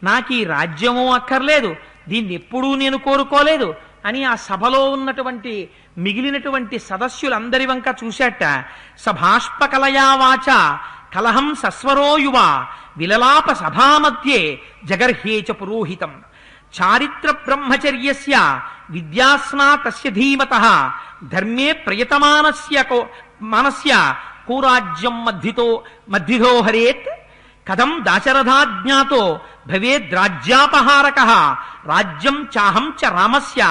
నాకు ఈ రాజ్యము అక్కర్లేదు, దీన్ని ఎప్పుడూ నేను కోరుకోలేదు అని ఆ సభలో ఉన్నటువంటి మిగిలినటువంటి సదస్యులందరి వంక చూశాట. సభాష్పకలయా వాచ కలహం సస్వరో యువ విలలాప సభామధ్యే జగర్హ్యేచ పురోహితం. చారిత్ర బ్రహ్మచర్యస్య విద్యాస్నా తస్య ధీమతః ధర్మే ప్రయతమానస్య మానస్య కోరాజ్యం మధ్యుతో హరేత్ కథం దాశరథాజ్ఞాతో భవేద్రాజ్యాపహారకః రాజ్యం చాహం చ రామస్య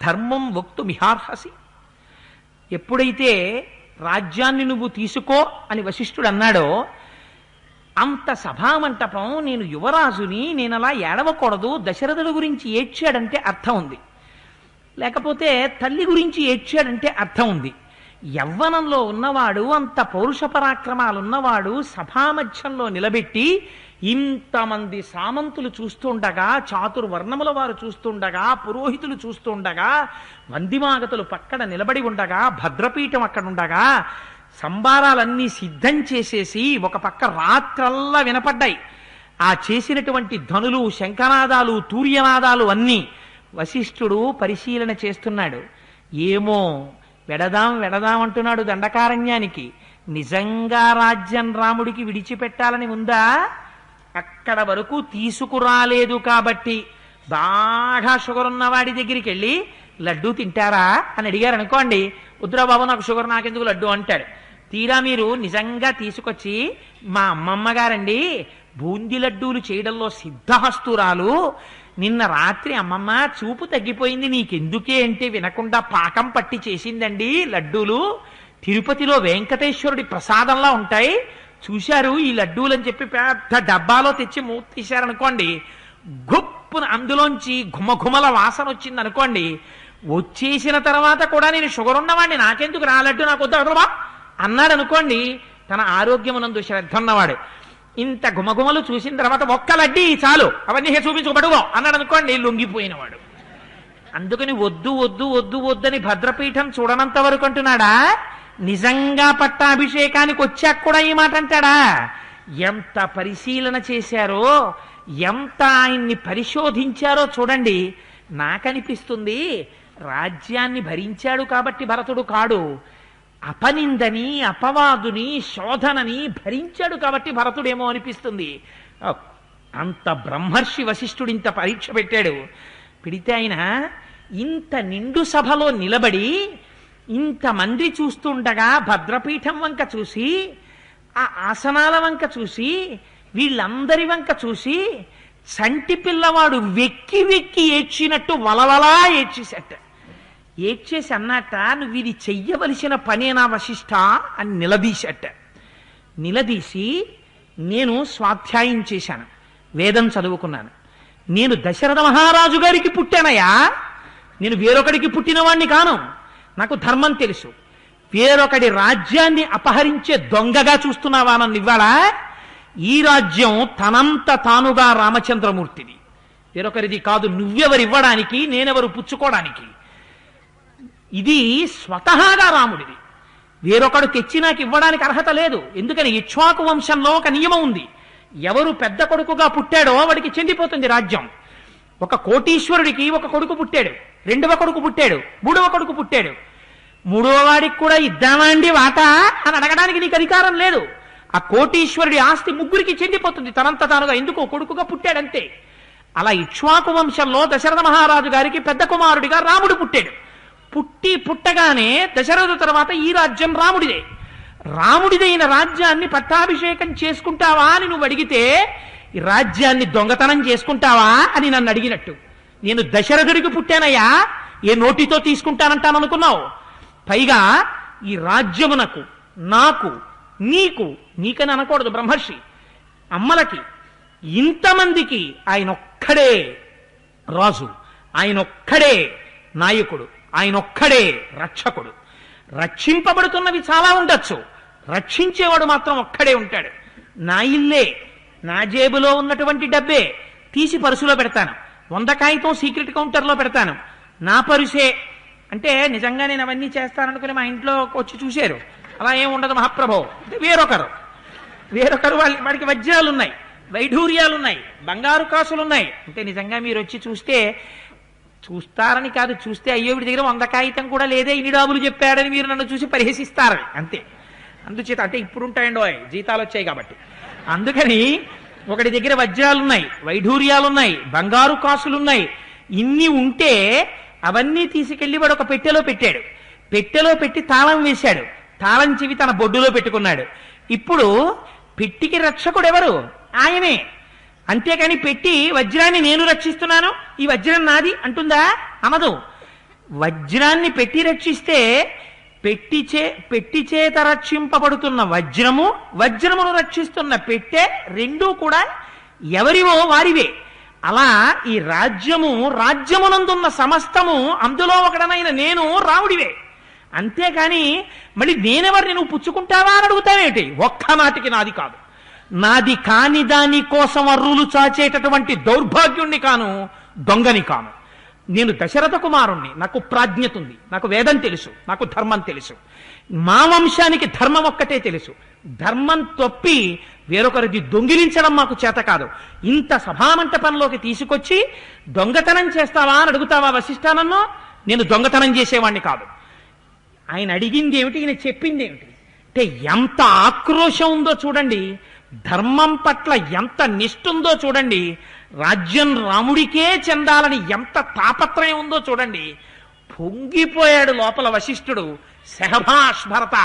ధర్మం వక్తుమిహార్హసి. ఎప్పుడైతే రాజ్యాన్ని నువ్వు తీసుకో అని వశిష్ఠుడు అన్నాడో, అంత సభామంటపం నేను యువరాజుని, నేను అలా ఏడవకూడదు, దశరథుడి గురించి ఏడ్చాడంటే అర్థం ఉంది, లేకపోతే తల్లి గురించి ఏడ్చాడంటే అర్థం ఉంది. యవ్వనంలో ఉన్నవాడు, అంత పౌరుష పరాక్రమాలున్నవాడు సభామధ్యంలో నిలబెట్టి ఇంతమంది సామంతులు చూస్తుండగా, చాతుర్వర్ణముల వారు చూస్తుండగా, పురోహితులు చూస్తుండగా, వందిమాగతులు పక్కన నిలబడి ఉండగా, భద్రపీఠం అక్కడుండగా, సంబారాలన్నీ సిద్ధం చేసేసి ఒక పక్క రాత్రల్లా వినపడ్డాయి ఆ చేసినటువంటి ధనులు, శంఖనాదాలు, తూర్యనాదాలు అన్నీ. వశిష్ఠుడు పరిశీలన చేస్తున్నాడు. ఏమో వెడదాం అంటున్నాడు దండకారణ్యానికి. నిజంగా రాజ్యం రాముడికి విడిచిపెట్టాలని ఉందా? అక్కడ వరకు తీసుకురాలేదు కాబట్టి బాగా షుగర్ ఉన్నవాడి దగ్గరికి వెళ్ళి లడ్డూ తింటారా అని అడిగారు అనుకోండి, వద్దురా బాబు నాకు షుగర్, నాకెందుకు లడ్డు అంటాడు. తీరా మీరు నిజంగా తీసుకొచ్చి, మా అమ్మమ్మ గారండి బూందీ లడ్డూలు చేయడంలో సిద్ధహస్తురాలు, నిన్న రాత్రి అమ్మమ్మ చూపు తగ్గిపోయింది నీకెందుకే అంటే వినకుండా పాకం పట్టి చేసిందండి లడ్డూలు, తిరుపతిలో వెంకటేశ్వరుడి ప్రసాదంలా ఉంటాయి, చూశారు ఈ లడ్డూలని చెప్పి పెద్ద డబ్బాలో తెచ్చి మూత తీశారనుకోండి, గుప్పున అందులోంచి ఘుమఘుమల వాసన వచ్చింది అనుకోండి, వచ్చేసిన తర్వాత కూడా నేను షుగర్ ఉన్నవాడిని, నాకెందుకు రా లడ్డు, నాకు వద్దా అన్నాడు అనుకోండి, తన ఆరోగ్యమునందు శ్రద్ధ ఉన్నవాడు. ఇంత ఘుమఘుమలు చూసిన తర్వాత ఒక్క లడ్డీ చాలు, అవన్నీ చూపించుకోబడుగో అన్నాడు అనుకోండి, లొంగిపోయినవాడు. అందుకని వద్దు వద్దు వద్దు వద్దని భద్రపీఠం చూడనంత వరకు అంటున్నాడా? నిజంగా పట్టాభిషేకానికి వచ్చాక కూడా ఈ మాట అంటాడా? ఎంత పరిశీలన చేశారో, ఎంత ఆయన్ని పరిశోధించారో చూడండి. నాకనిపిస్తుంది రాజ్యాన్ని భరించాడు కాబట్టి భరతుడు కాడు, అపనిందని, అపవాదుని, శోధనని భరించాడు కాబట్టి భరతుడేమో అనిపిస్తుంది. అంత బ్రహ్మర్షి వశిష్ఠుడు ఇంత పరీక్ష పెట్టాడు. పెడితే ఆయన ఇంత నిండు సభలో నిలబడి ఇంతమంది చూస్తుండగా భద్రపీఠం వంక చూసి, ఆ ఆసనాల వంక చూసి, వీళ్ళందరి వంక చూసి, చంటి పిల్లవాడు వెక్కి వెక్కి ఏడ్చినట్టు వలవలా ఏడ్చేసట. ఏడ్చేసి అన్నట్ట, నువ్వు ఇది చెయ్యవలసిన పనేనా వశిష్ఠ అని నిలదీశట. నిలదీసి, నేను స్వాధ్యాయం చేశాను, వేదం చదువుకున్నాను, నేను దశరథ మహారాజు గారికి పుట్టానయా, నేను వేరొకడికి పుట్టినవాణ్ణి కాను. నాకు ధర్మం తెలుసు. వేరొకడి రాజ్యాన్ని అపహరించే దొంగగా చూస్తున్నావా నన్ను ఇవాళ? ఈ రాజ్యం తనంత తానుగా రామచంద్రమూర్తిది, వేరొకరిది కాదు. నువ్వెవరివ్వడానికి, నేనెవరు పుచ్చుకోవడానికి? ఇది స్వతహాగా రాముడిది. వేరొకడు తెచ్చి నాకు ఇవ్వడానికి అర్హత లేదు. ఎందుకని? ఇక్ష్వాకు వంశంలో ఒక నియమం ఉంది. ఎవరు పెద్ద కొడుకుగా పుట్టాడో వాడికి చెందిపోతుంది రాజ్యం. ఒక కోటీశ్వరుడికి ఒక కొడుకు పుట్టాడు, రెండవ కొడుకు పుట్టాడు, మూడవ కొడుకు పుట్టాడు. మూడవ వాడికి కూడా ఇద్దామా అండి వాటా అని అడగడానికి నీకు అధికారం లేదు. ఆ కోటీశ్వరుడి ఆస్తి ముగ్గురికి చెందిపోతుంది తనంత తానుగా. ఎందుకు? కొడుకుగా పుట్టాడంతే. అలా ఇక్ష్వాకు వంశంలో దశరథ మహారాజు గారికి పెద్ద కుమారుడిగా రాముడు పుట్టాడు. పుట్టగానే దశరథు తర్వాత ఈ రాజ్యం రాముడిదే. రాముడిదైన రాజ్యాన్ని పట్టాభిషేకం చేసుకుంటావా అని నువ్వు అడిగితే, ఈ రాజ్యాన్ని దొంగతనం చేసుకుంటావా అని నన్ను అడిగినట్టు. నేను దశరథుడికి పుట్టానయ్యా, ఏ నోటితో తీసుకుంటానంటాననుకున్నావు? పైగా ఈ రాజ్యమునకు, నాకు, నీకు, నీకని అనకూడదు బ్రహ్మర్షి, అమ్మలకి, ఇంతమందికి ఆయనొక్కడే రాజు, ఆయనొక్కడే నాయకుడు, ఆయనొక్కడే రక్షకుడు. రక్షింపబడుతున్నవి చాలా ఉండొచ్చు, రక్షించేవాడు మాత్రం ఒక్కడే ఉంటాడు. నా ఇల్లే, నా జేబులో ఉన్నటువంటి డబ్బే తీసి పరుసులో పెడతాను, 100 కాగితం సీక్రెట్ కౌంటర్లో పెడతాను. నా పరుసే అంటే నిజంగా నేను అవన్నీ చేస్తాననుకుని మా ఇంట్లో వచ్చి చూశారు. అలా ఏం ఉండదు మహాప్రభో. వేరొకరు వాడికి వజ్రాలున్నాయి, వైఢూర్యాలున్నాయి, బంగారు కాసులున్నాయి. అంటే నిజంగా మీరు వచ్చి చూస్తారని కాదు, చూస్తే అయ్యో వీడి దగ్గర 100 కాగితం కూడా లేదే, ఇన్ని డాబులు చెప్పాడని మీరు నన్ను చూసి పరిహసిస్తారని అంతే. అందుచేత అంటే ఇప్పుడు ఉంటాయండో, జీతాలు వచ్చాయి కాబట్టి. అందుకని ఒకటి దగ్గర వజ్రాలున్నాయి, వైఢూర్యాలున్నాయి, బంగారు కాసులున్నాయి. ఇన్ని ఉంటే అవన్నీ తీసుకెళ్లి వాడు ఒక పెట్టెలో పెట్టాడు. పెట్టెలో పెట్టి తాళం వేశాడు. తాళం చెవి తన బొడ్డులో పెట్టుకున్నాడు. ఇప్పుడు పెట్టికి రక్షకుడు ఎవరు? ఆయనే. అంతేకాని పెట్టి వజ్రాన్ని నేను రక్షిస్తున్నాను, ఈ వజ్రం నాది అంటుందా? అనదు. వజ్రాన్ని పెట్టి రక్షిస్తే పెట్టి చేత రక్షింపబడుతున్న వజ్రము, వజ్రమును రక్షిస్తున్న పెట్టె రెండూ కూడా ఎవరివో వారివే. అలా ఈ రాజ్యమునందున్న సమస్తము అందులో ఒకడనైన నేను రాముడివే. అంతేకాని మళ్ళీ నేనెవరిని నువ్వు పుచ్చుకుంటావా అని అడుగుతావేంటి? ఒక్కనాటికి నాది కాదు. నాది కాని దాని కోసం అర్రులు చాచేటటువంటి దౌర్భాగ్యుణ్ణి కాను, దొంగని కాను. నేను దశరథ కుమారుణ్ణి, నాకు ప్రాజ్ఞత ఉంది, నాకు వేదం తెలుసు, నాకు ధర్మం తెలుసు. మా వంశానికి ధర్మం ఒక్కటే తెలుసు. ధర్మం తప్పి వేరొకరిది దొంగిలించడం మాకు చేత కాదు. ఇంత సభామంటపంలోకి తీసుకొచ్చి దొంగతనం చేస్తావా అని అడుగుతావా వశిష్ఠానన్నో? నేను దొంగతనం చేసేవాణ్ణి కాదు. ఆయన అడిగింది ఏమిటి, ఈయన చెప్పింది ఏమిటి అంటే ఎంత ఆక్రోశం ఉందో చూడండి, ధర్మం పట్ల ఎంత నిష్ఠ ఉందో చూడండి, రాజ్యం రాముడికే చెందాలని ఎంత తాపత్రయం ఉందో చూడండి. పొంగిపోయాడు లోపల వశిష్ఠుడు. సహభాష్ భరత,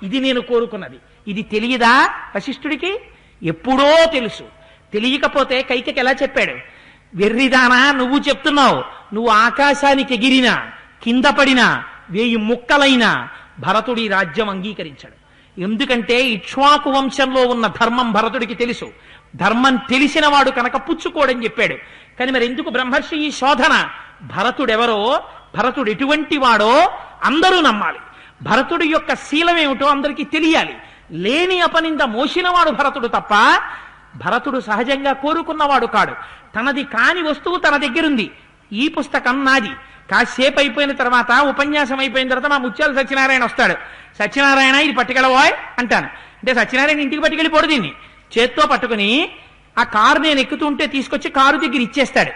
ఇది నేను కోరుకున్నది. ఇది తెలియదా వశిష్ఠుడికి? ఎప్పుడో తెలుసు. తెలియకపోతే కైకకి ఎలా చెప్పాడు? వెర్రిదానా, నువ్వు చెప్తున్నావు, నువ్వు ఆకాశానికి ఎగిరినా కింద పడినా 1000 ముక్కలైనా భరతుడి రాజ్యం అంగీకరించాడు. ఎందుకంటే ఇక్ష్వాకు వంశంలో ఉన్న ధర్మం భరతుడికి తెలుసు. ధర్మం తెలిసిన వాడు కనుక పుచ్చుకోడని చెప్పాడు. కానీ మరి ఎందుకు బ్రహ్మర్షి ఈ శోధన? భరతుడెవరో, భరతుడు ఎటువంటి వాడో అందరూ నమ్మాలి. భరతుడి యొక్క శీలం ఏమిటో అందరికీ తెలియాలి. లేని అపనింద మోసినవాడు భరతుడు తప్ప భరతుడు సహజంగా కోరుకున్నవాడు కాడు. తనది కాని వస్తువు తన దగ్గరుంది. ఈ పుస్తకం నాది. కాసేపు అయిపోయిన తర్వాత, ఉపన్యాసం అయిపోయిన తర్వాత మా ముత్యాల సత్యనారాయణ వస్తాడు. సత్యనారాయణ ఇది పట్టుకెళ్ళవోయ్ అంటాను. అంటే సత్యనారాయణ ఇంటికి పట్టుకెళ్ళిపోడు, దీన్ని చేత్తో పట్టుకుని ఆ కారు నేను ఎక్కుతుంటే తీసుకొచ్చి కారు దగ్గర ఇచ్చేస్తాడు.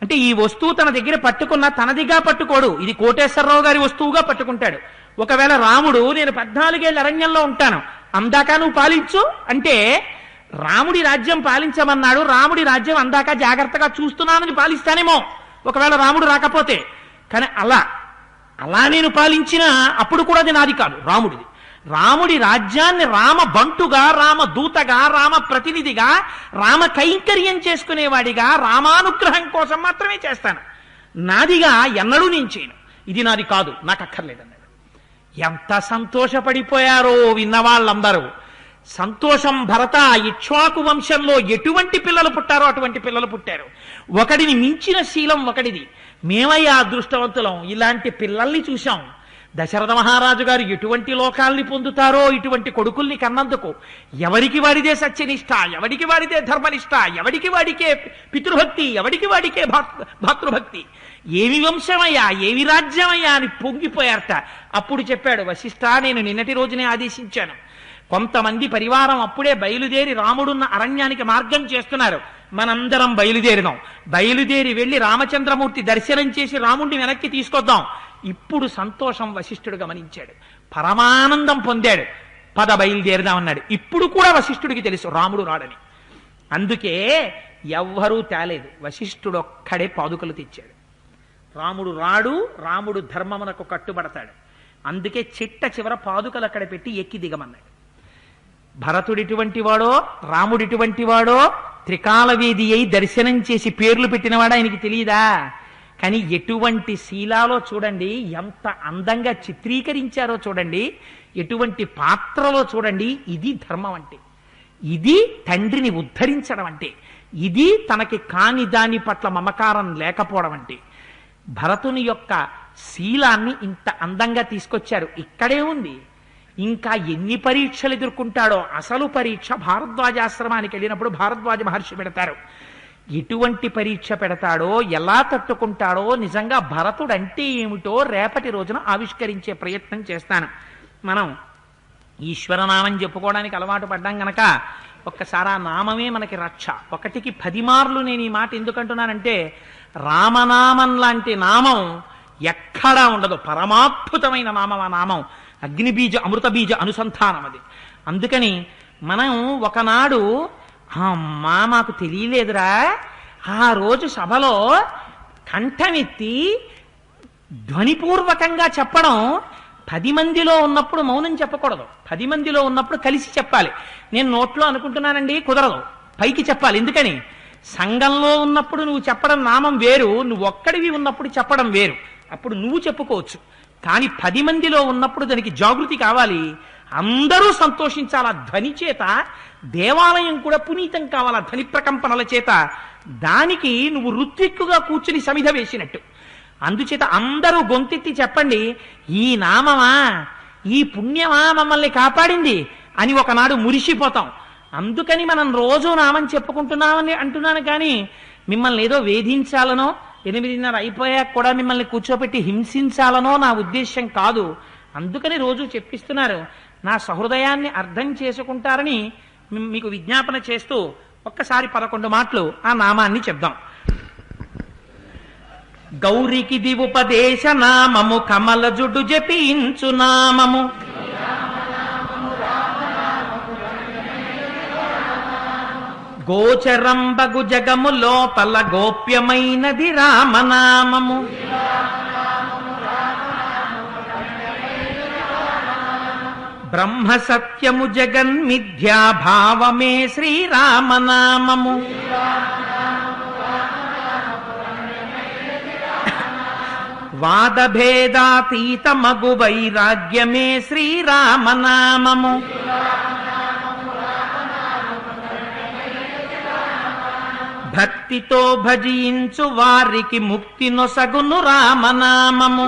అంటే ఈ వస్తువు తన దగ్గర పట్టుకున్న తనదిగా పట్టుకోడు, ఇది కోటేశ్వరరావు గారి వస్తువుగా పట్టుకుంటాడు. ఒకవేళ రాముడు నేను 14 ఏళ్ళ అరణ్యంలో ఉంటాను, అందాక నువ్వు పాలించు అంటే రాముడి రాజ్యం పాలించమన్నాడు. రాముడి రాజ్యం అందాక జాగ్రత్తగా చూస్తున్నానని పాలిస్తానేమో ఒకవేళ రాముడు రాకపోతే. కానీ అలా నేను పాలించినా అప్పుడు కూడా అది నాది కాదు, రాముడిది. రాముడి రాజ్యాన్ని రామ బంటుగా, రామ దూతగా, రామ ప్రతినిధిగా, రామ కైంకర్యం చేసుకునేవాడిగా, రామానుగ్రహం కోసం మాత్రమే చేస్తాను. నాదిగా ఎన్నడూ నేను చేయను. ఇది నాది కాదు, నాకు అక్కర్లేదన్నాడు. ఎంత సంతోషపడిపోయారో విన్నవాళ్ళందరూ. సంతోషం భరత, ఇక్ష్వాకు వంశంలో ఎటువంటి పిల్లలు పుట్టారో అటువంటి పిల్లలు పుట్టారు. ఒకడిని మించిన శీలం ఒకడిది. మేమయ్యా అదృష్టవంతులం, ఇలాంటి పిల్లల్ని చూశాం. దశరథ మహారాజు గారు ఎటువంటి లోకాల్ని పొందుతారో ఇటువంటి కొడుకుల్ని కన్నందుకు. ఎవరికి వాడిదే సత్యనిష్ట, ఎవరికి వాడిదే ధర్మనిష్ట, ఎవరికి వాడికే పితృభక్తి, ఎవరికి వాడికే భాతృభక్తి. ఏమి వంశమయ్యా, ఏమి రాజ్యమయ్యా అని పొంగిపోయారట. అప్పుడు చెప్పాడు వశిష్ఠ, నేను నిన్నటి రోజునే ఆదేశించాను. కొంతమంది పరివారం అప్పుడే బయలుదేరి రాముడున్న అరణ్యానికి మార్గం చేస్తున్నారు. మనందరం బయలుదేరినాం. బయలుదేరి వెళ్ళి రామచంద్రమూర్తి దర్శనం చేసి రాముడిని వెనక్కి తీసుకొద్దాం. ఇప్పుడు సంతోషం వశిష్ఠుడు గమనించాడు, పరమానందం పొందాడు. పద బయలుదేరుదామన్నాడు. ఇప్పుడు కూడా వశిష్ఠుడికి తెలుసు రాముడు రాడని. అందుకే ఎవ్వరూ తేలేదు, వశిష్ఠుడు ఒక్కడే పాదుకలు తెచ్చాడు. రాముడు రాడు, రాముడు ధర్మమునకు కట్టుబడతాడు. అందుకే చిట్ట చివర పాదుకలు అక్కడ పెట్టి ఎక్కి దిగమన్నాడు. భరతుడిటువంటి వాడో రాముడిటువంటి వాడో త్రికాలవేది అయి దర్శనం చేసి పేర్లు పెట్టినవాడు ఆయనకి తెలియదా? కానీ ఎటువంటి శీలాలో చూడండి, ఎంత అందంగా చిత్రీకరించారో చూడండి, ఎటువంటి పాత్రలో చూడండి. ఇది ధర్మం అంటే, ఇది తండ్రిని ఉద్ధరించడం అంటే, ఇది తనకి కాని దాని పట్ల మమకారం లేకపోవడం అంటే. భరతుని యొక్క శీలాన్ని ఇంత అందంగా తీసుకొచ్చారు. ఇక్కడే ఉంది. ఇంకా ఎన్ని పరీక్షలు ఎదుర్కొంటాడో. అసలు పరీక్ష భారద్వాజాశ్రమానికి వెళ్ళినప్పుడు భారద్వాజ మహర్షి పెడతారు. ఎటువంటి పరీక్ష పెడతాడో, ఎలా తట్టుకుంటాడో, నిజంగా భరతుడు అంటే ఏమిటో రేపటి రోజున ఆవిష్కరించే ప్రయత్నం చేస్తాను. మనం ఈశ్వరనామం చెప్పుకోవడానికి అలవాటు పడ్డాం గనక ఒక్కసారి ఆ నామమే మనకి రక్ష. 1కి 10 మార్లు నేను ఈ మాట ఎందుకంటున్నానంటే, రామనామం లాంటి నామం ఎక్కడా ఉండదు. పరమాద్భుతమైన నామం ఆ నామం. అగ్నిబీజ అమృత బీజ అనుసంధానం అది. అందుకని మనం ఒకనాడు, అమ్మా మాకు తెలియలేదురా, ఆ రోజు సభలో కంఠమెత్తి ధ్వనిపూర్వకంగా చెప్పడం. 10 మందిలో ఉన్నప్పుడు మౌనం చెప్పకూడదు, 10 మందిలో ఉన్నప్పుడు కలిసి చెప్పాలి. నేను నోట్లో అనుకుంటున్నానండి, కుదరదు, పైకి చెప్పాలి. ఎందుకని? సంఘంలో ఉన్నప్పుడు నువ్వు చెప్పడం నామం వేరు, నువ్వు ఒక్కడివి ఉన్నప్పుడు చెప్పడం వేరు. అప్పుడు నువ్వు చెప్పుకోవచ్చు. కానీ 10 మందిలో ఉన్నప్పుడు దానికి జాగృతి కావాలి, అందరూ సంతోషించాల ధ్వని చేత. దేవాలయం కూడా పునీతం కావాల ధ్వని ప్రకంపనల చేత. దానికి నువ్వు ఋత్విక్కుగా కూర్చుని సమిధ వేసినట్టు. అందుచేత అందరూ గొంతెత్తి చెప్పండి, ఈ నామమా, ఈ పుణ్యమా మమ్మల్ని కాపాడింది అని ఒకనాడు మురిసిపోతాం. అందుకని మనం రోజు నామం చెప్పుకుంటున్నామని అంటున్నాను. కానీ మిమ్మల్ని ఏదో వేధించాలనో, 8:30 అయిపోయాక కూడా మిమ్మల్ని కూర్చోపెట్టి హింసించాలనో నా ఉద్దేశ్యం కాదు. అందుకని రోజు చెప్పిస్తున్నారు. నా సహృదయాన్ని అర్థం చేసుకుంటారని మీకు విజ్ఞాపన చేస్తూ ఒక్కసారి 11 మాటలు ఆ నామాన్ని చెప్దాం. గౌరికి ఉపదేశ నామము, కమల జుడు జపించు నామము, గోచరంబగు జగము లోపల గోప్యమైనది రామనామము. బ్రహ్మ సత్యము జగన్మిథ్యా భావమే శ్రీరామనామము. వాదభేదాతీత మగు వైరాగ్యమే శ్రీరామనామము. భక్తితో భజించు వారికి ముక్తి నొసగును రామనామము.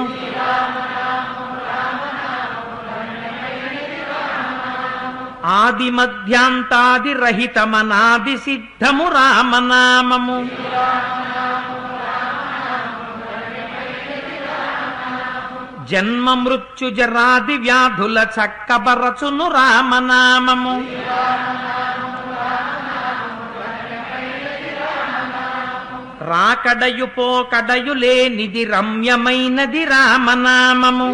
ఆది మధ్యాంతాది రహితమనాది సిద్ధము రామనామము. జన్మ మృత్యు జరాది వ్యాధుల చక్కబరచును రామనామము. రాకడయు పోకడయు లేనిది రమ్యమైనది రామనామము.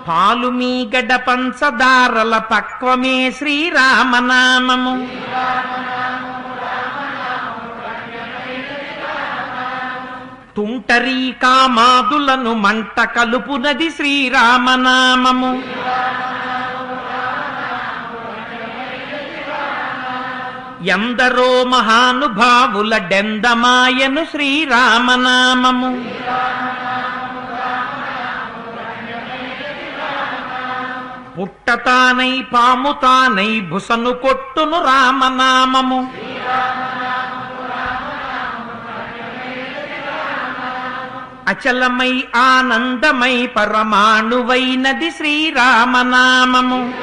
పాలు మీగడ పంచదారల పక్వమే శ్రీరామనామము. తుంటరీ కామాదులను మంట కలుపునది శ్రీరామనామము. ఎందరో మహానుభావుల డెందమాయను శ్రీరామనామము. పుట్టతానై పాముతానై బుసను కొట్టును రామనామము. అచలమై ఆనందమై పరమాణువైనది శ్రీరామనామము.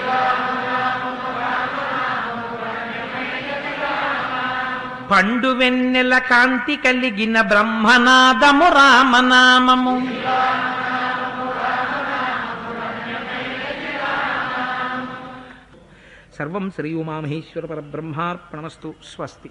పండు వెన్నెల కాంతి కలిగిన బ్రహ్మనాదము రామనామము. సర్వం శ్రీ ఉమామహేశ్వర పరబ్రహ్మార్పణమస్తు. స్వస్తి.